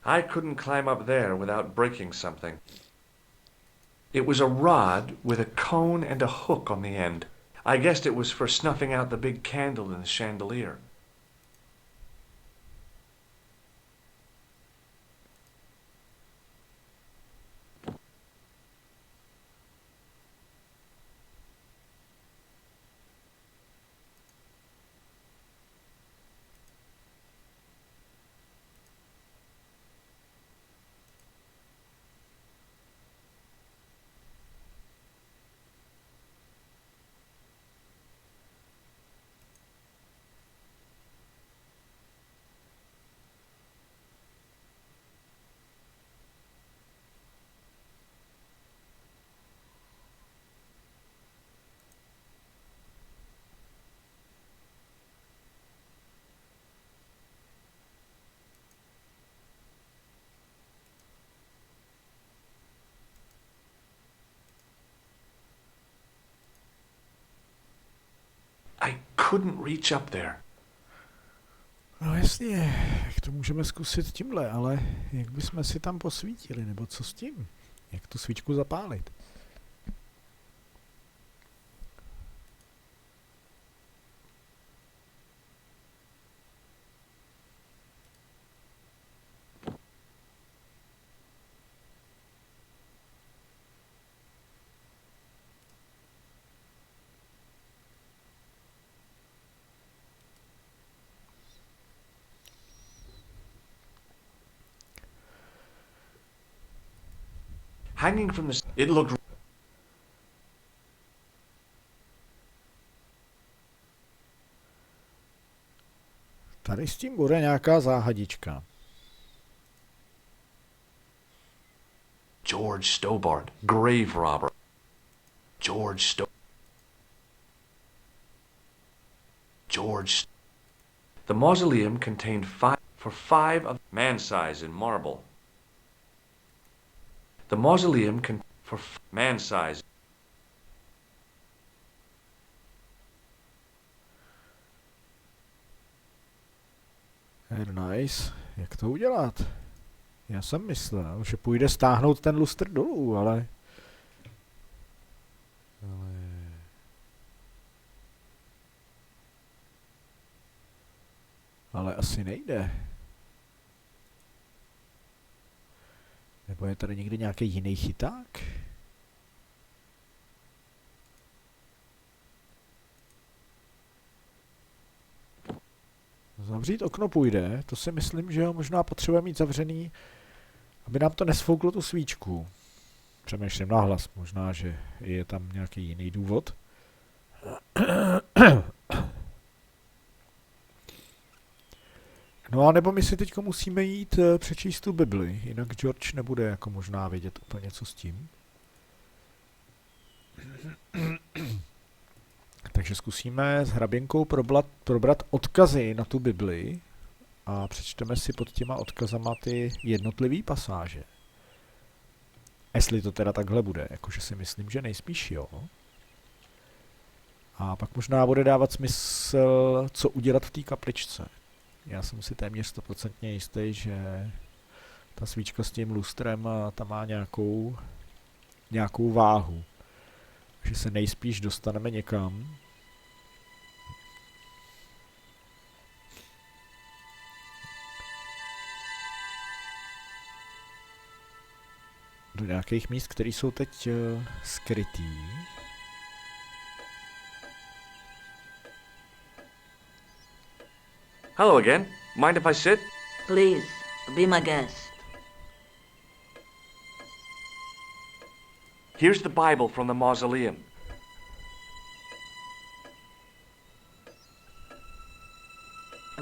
I couldn't climb up there without breaking something. It was a rod with a cone and a hook on the end. I guessed it was for snuffing out the big candle in the chandelier. I couldn't reach up there. No jasně, jak to můžeme zkusit tímhle, ale jak bychom si tam posvítili, nebo co s tím? Jak tu svíčku zapálit? Hanging from the... It looked... Tady s tím bude nějaká záhadička. George Stobart, grave robber. George... The mausoleum contained five of man size in marble. The mausoleum for man size. Nice. Jak to udělat? Já jsem myslel, že půjde stáhnout ten lustr dolů, ale... Ale asi nejde. Nebo je tady někdy nějaký jiný chyták? Zavřít okno půjde, to si myslím, že ho možná potřebuje mít zavřený, aby nám to nesfouklo tu svíčku. Přemýšlím nahlas, možná, že je tam nějaký jiný důvod. No a nebo my si teďko musíme jít přečíst tu Bibli, jinak George nebude jako možná vědět úplně co s tím. Takže zkusíme s hraběnkou probrat odkazy na tu Bibli a přečteme si pod těma odkazama ty jednotlivé pasáže. Jestli to teda takhle bude, jakože si myslím, že nejspíš jo. A pak možná bude dávat smysl, co udělat v té kapličce. Já jsem si téměř 100% jistý, že ta svíčka s tím lustrem tam má nějakou váhu. Že se nejspíš dostaneme někam. Do nějakých míst, které jsou teď skrytý. Hello again. Mind if I sit? Please, be my guest. Here's the Bible from the mausoleum.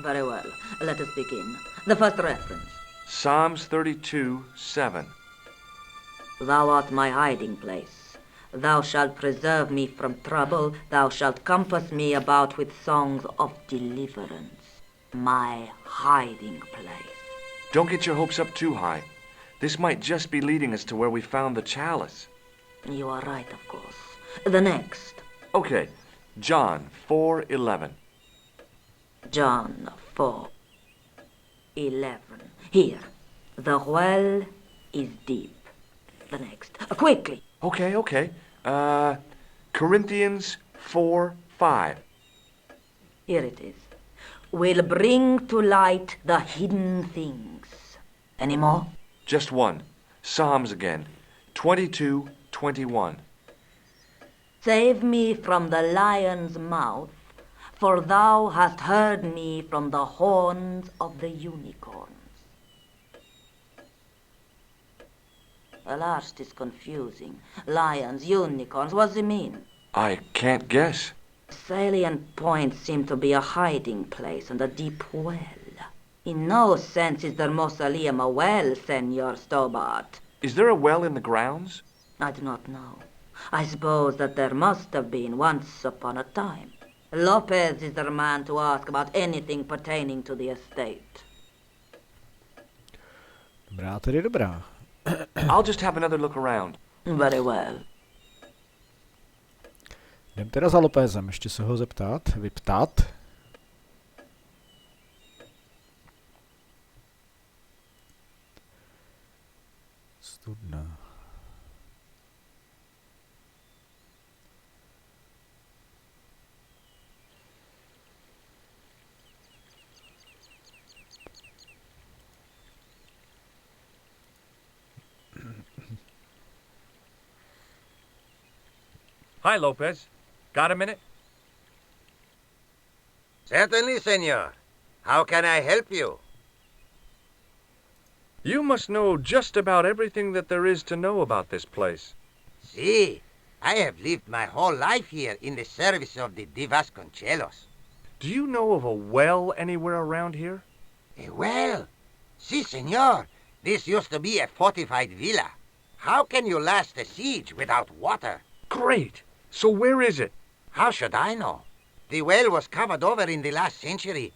Very well. Let us begin. The first reference. Psalms 32:7. Thou art my hiding place. Thou shalt preserve me from trouble. Thou shalt compass me about with songs of deliverance. My hiding place. Don't get your hopes up too high. This might just be leading us to where we found the chalice. You are right, of course. The next. Okay, John 4:11. John 4:11. Here. The well is deep. The next. Quickly. Okay. Corinthians 4:5. Here it is. Will bring to light the hidden things. Any more? Just one. Psalms again. 22:21. Save me from the lion's mouth, for thou hast heard me from the horns of the unicorns. The last is confusing. Lions, unicorns, what does it mean? I can't guess. Salient points seem to be a hiding place and a deep well. In no sense is the mausoleum a well, Senor Stobart. Is there a well in the grounds? I do not know. I suppose that there must have been once upon a time. Lopez is the man to ask about anything pertaining to the estate. Dobrá, tedy dobrá. I'll just have another look around. Very well. Jdem teda za Lopezem, ještě se ho vyptat. Studna. Hi, Lopez. Got a minute? Certainly, senor. How can I help you? You must know just about everything that there is to know about this place. See, I have lived my whole life here in the service of the Vasconcelos. Do you know of a well anywhere around here? A well? Si, senor. This used to be a fortified villa. How can you last a siege without water? Great. So where is it? How should I know? The well was covered over in the last century.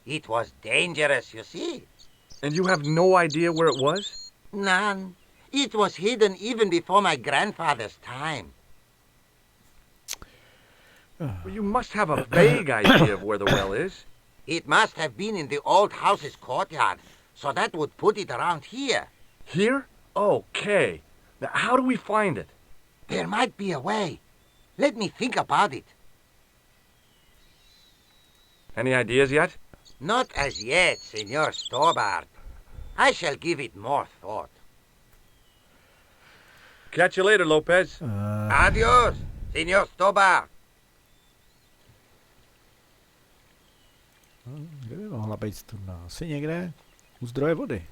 It was dangerous, you see. And you have no idea where it was? None. It was hidden even before my grandfather's time. Well, you must have a vague idea of where the well is. It must have been in the old house's courtyard, so that would put it around here. Here? Okay. Now, how do we find it? There might be a way. Let me think about it. Any ideas yet? Not as yet, Senor Stobart. I shall give it more thought. Catch you later, Lopez. Adios, Senor Stobart. Kde by mohla být studna? Asi někde u zdroje vody.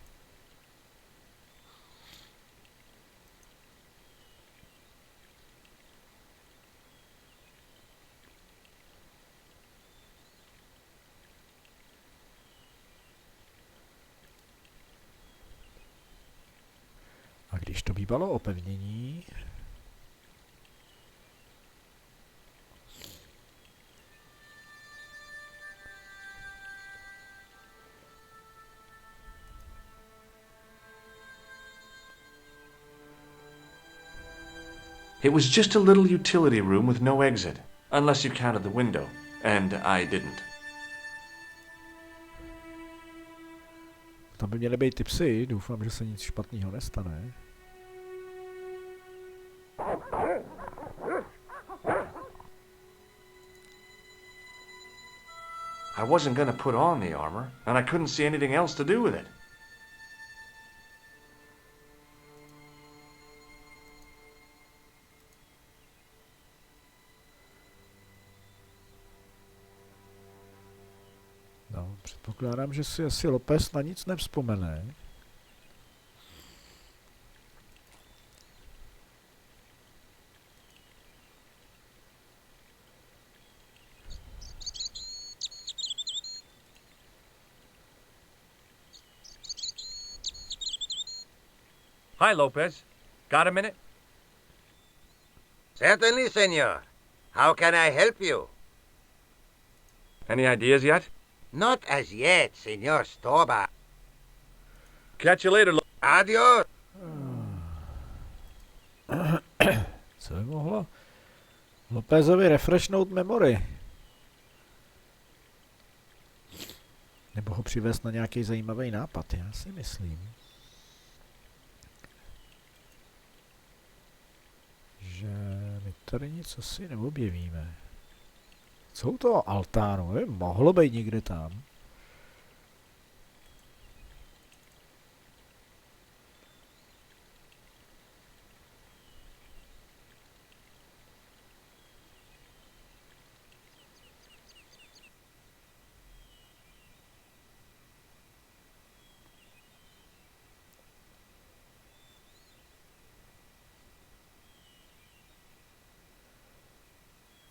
A když to bývalo opevnění... It was just a little utility room with no exit, unless you counted the window, and I didn't. Tam by měly být ty psy, doufám, že se nic špatného nestane. I wasn't gonna put on the armor, and I couldn't see anything else to do with it. No, předpokládám, že si asi Lopez na nic nevzpomene. Hi, Lopez. Got a minute? Certainly, senor. How can I help you? Any ideas yet? Not as yet, Senor Stoba. Catch you later, Adios. Co by mohlo Lópezovi refreshnout memory? Nebo ho přivést na nějaký zajímavý nápad, já si myslím. Že my tady nic asi neobjevíme. Co u toho altánu? Mohlo být někde tam.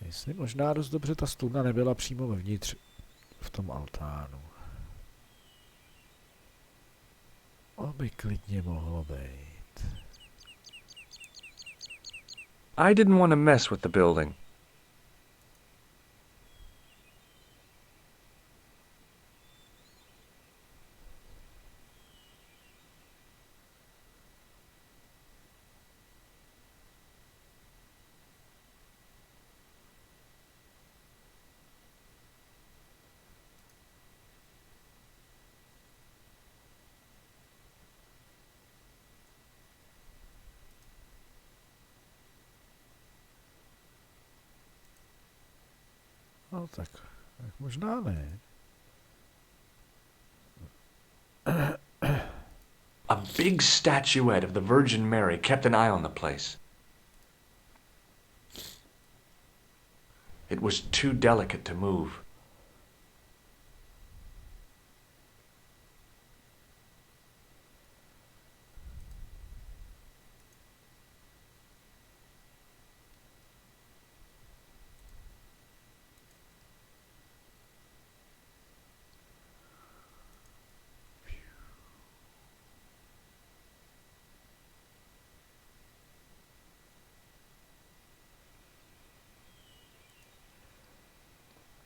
Jestli možná dost dobře ta studna nebyla přímo vevnitř v tom altánu. Aby klidně mohlo být. I didn't want to mess with the building. No tak možná ne. A big statuette of the Virgin Mary kept an eye on the place. It was too delicate to move.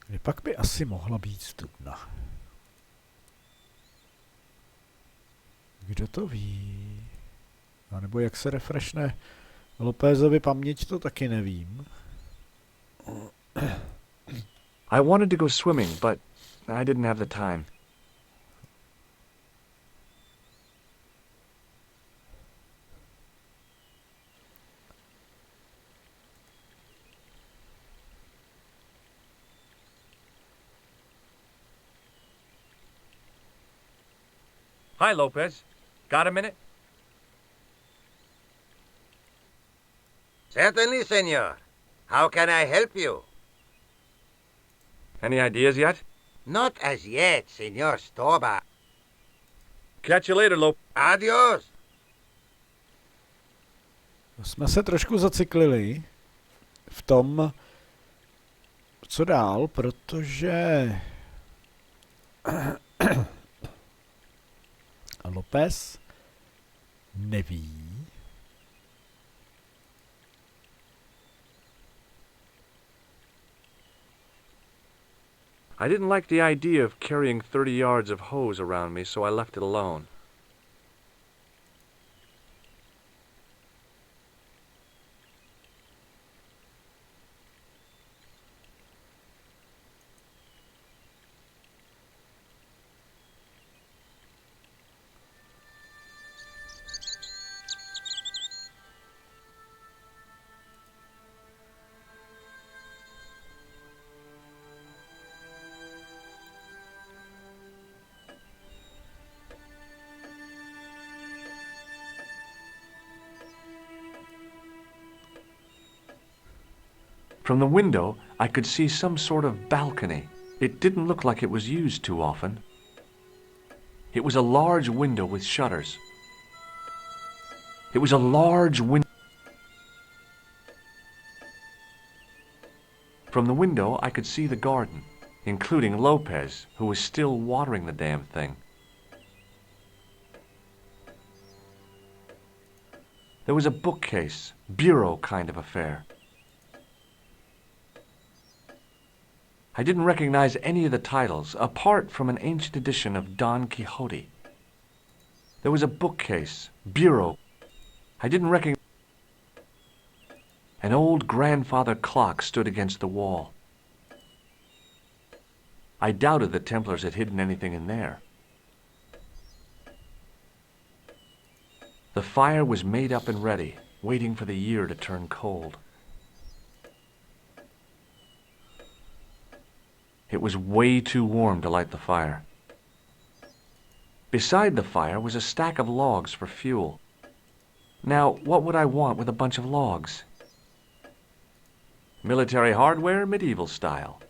Kde pak by asi mohla být studna? Kdo to ví? A nebo jak se refreshne Lópezovi paměť, to taky nevím. I wanted to go swimming, but I didn't have the time. Hi, Lopez. Got a minute? Certainly, senor. How can I help you? Any ideas yet? Not as yet, Senor Stoba. Catch you later, Lopez. Adios. Jsme se trošku zacyklili v tom, co dál, protože López neví, I didn't like the idea of carrying 30 yards of hose around me, so I left it alone. From the window, I could see some sort of balcony. It didn't look like it was used too often. It was a large window with shutters. It was a large window. From the window, I could see the garden, including Lopez, who was still watering the damn thing. There was a bookcase, bureau kind of affair. I didn't recognize any of the titles, apart from an ancient edition of Don Quixote. There was a bookcase, bureau. I didn't recognize... An old grandfather clock stood against the wall. I doubted the Templars had hidden anything in there. The fire was made up and ready, waiting for the year to turn cold. It was way too warm to light the fire. Beside the fire was a stack of logs for fuel. Now, what would I want with a bunch of logs? Military hardware, medieval style.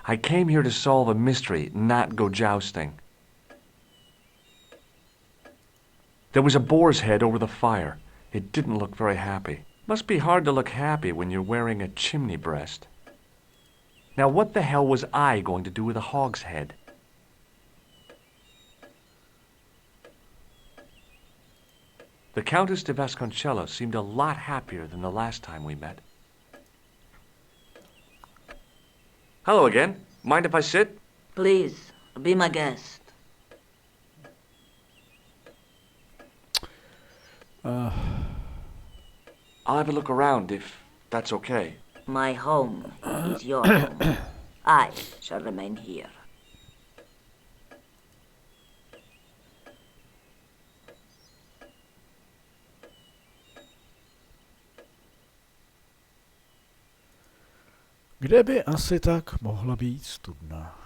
I came here to solve a mystery, not go jousting. There was a boar's head over the fire. It didn't look very happy. Must be hard to look happy when you're wearing a chimney breast. Now what the hell was I going to do with a hog's head? The Countess de Vasconcelos seemed a lot happier than the last time we met. Hello again. Mind if I sit? Please, be my guest. I'll have a look around if that's okay. My home is your home. I shall remain here. Kde by asi tak mohla být studna?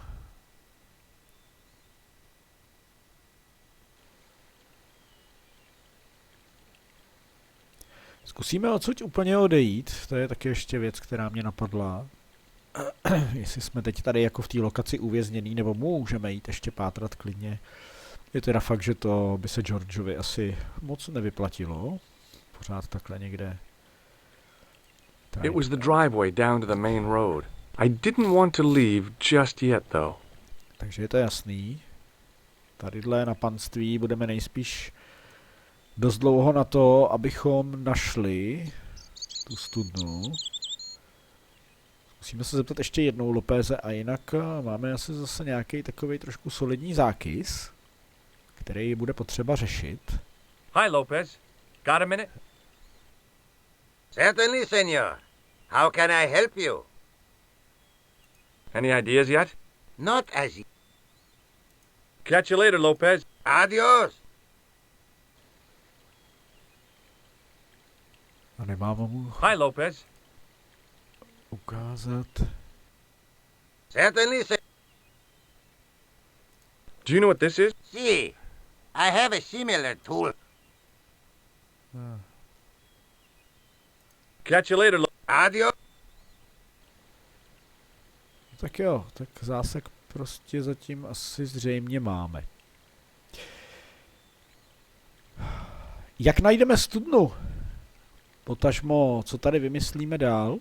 Zkusíme odsud úplně odejít, to je taky ještě věc, která mě napadla. Jestli jsme teď tady jako v té lokaci uvězněný, nebo můžeme jít ještě pátrat klidně. Je teda fakt, že to by se Georgeovi asi moc nevyplatilo. Pořád takhle někde. It was the driveway down to the main road. I didn't want to leave just yet, though. Takže je to jasný. Tadyhle na panství budeme nejspíš dost dlouho na to, abychom našli tu studnu. Musíme se zeptat ještě jednou Lopéze a jinak máme asi zase nějaký takový trošku solidní zákys, který bude potřeba řešit. Hi, Lopez. Got a minute? Certainly, senor. How can I help you? Any ideas yet? Not as y- Catch you later, Lopez. Adios. A nemám mu Hi, Lopez. ukázat. Certainly, senor. Do you know what this is? See, I have a similar tool. Catch you later, Adios. Tak jo, tak zásek prostě zatím asi zřejmě máme. Jak najdeme studnu? Potažmo, co tady vymyslíme dál,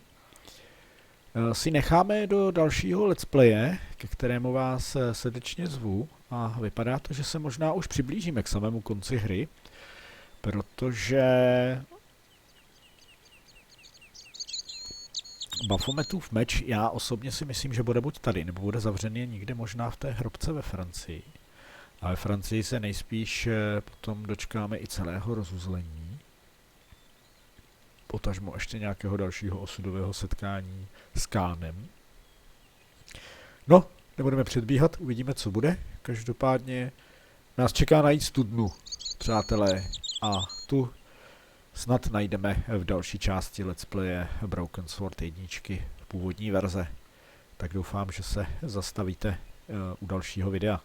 si necháme do dalšího let's playe, ke kterému vás srdečně zvu. A vypadá to, že se možná už přiblížíme k samému konci hry, protože Baphometův meč, já osobně si myslím, že bude buď tady, nebo bude zavřený někde možná v té hrobce ve Francii. A ve Francii se nejspíš potom dočkáme i celého rozuzlení. Potažmo ještě nějakého dalšího osudového setkání s Kánem. No, nebudeme předbíhat, uvidíme, co bude. Každopádně nás čeká najít studnu, přátelé, a tu snad najdeme v další části let's playe Broken Sword 1, původní verze. Tak doufám, že se zastavíte u dalšího videa.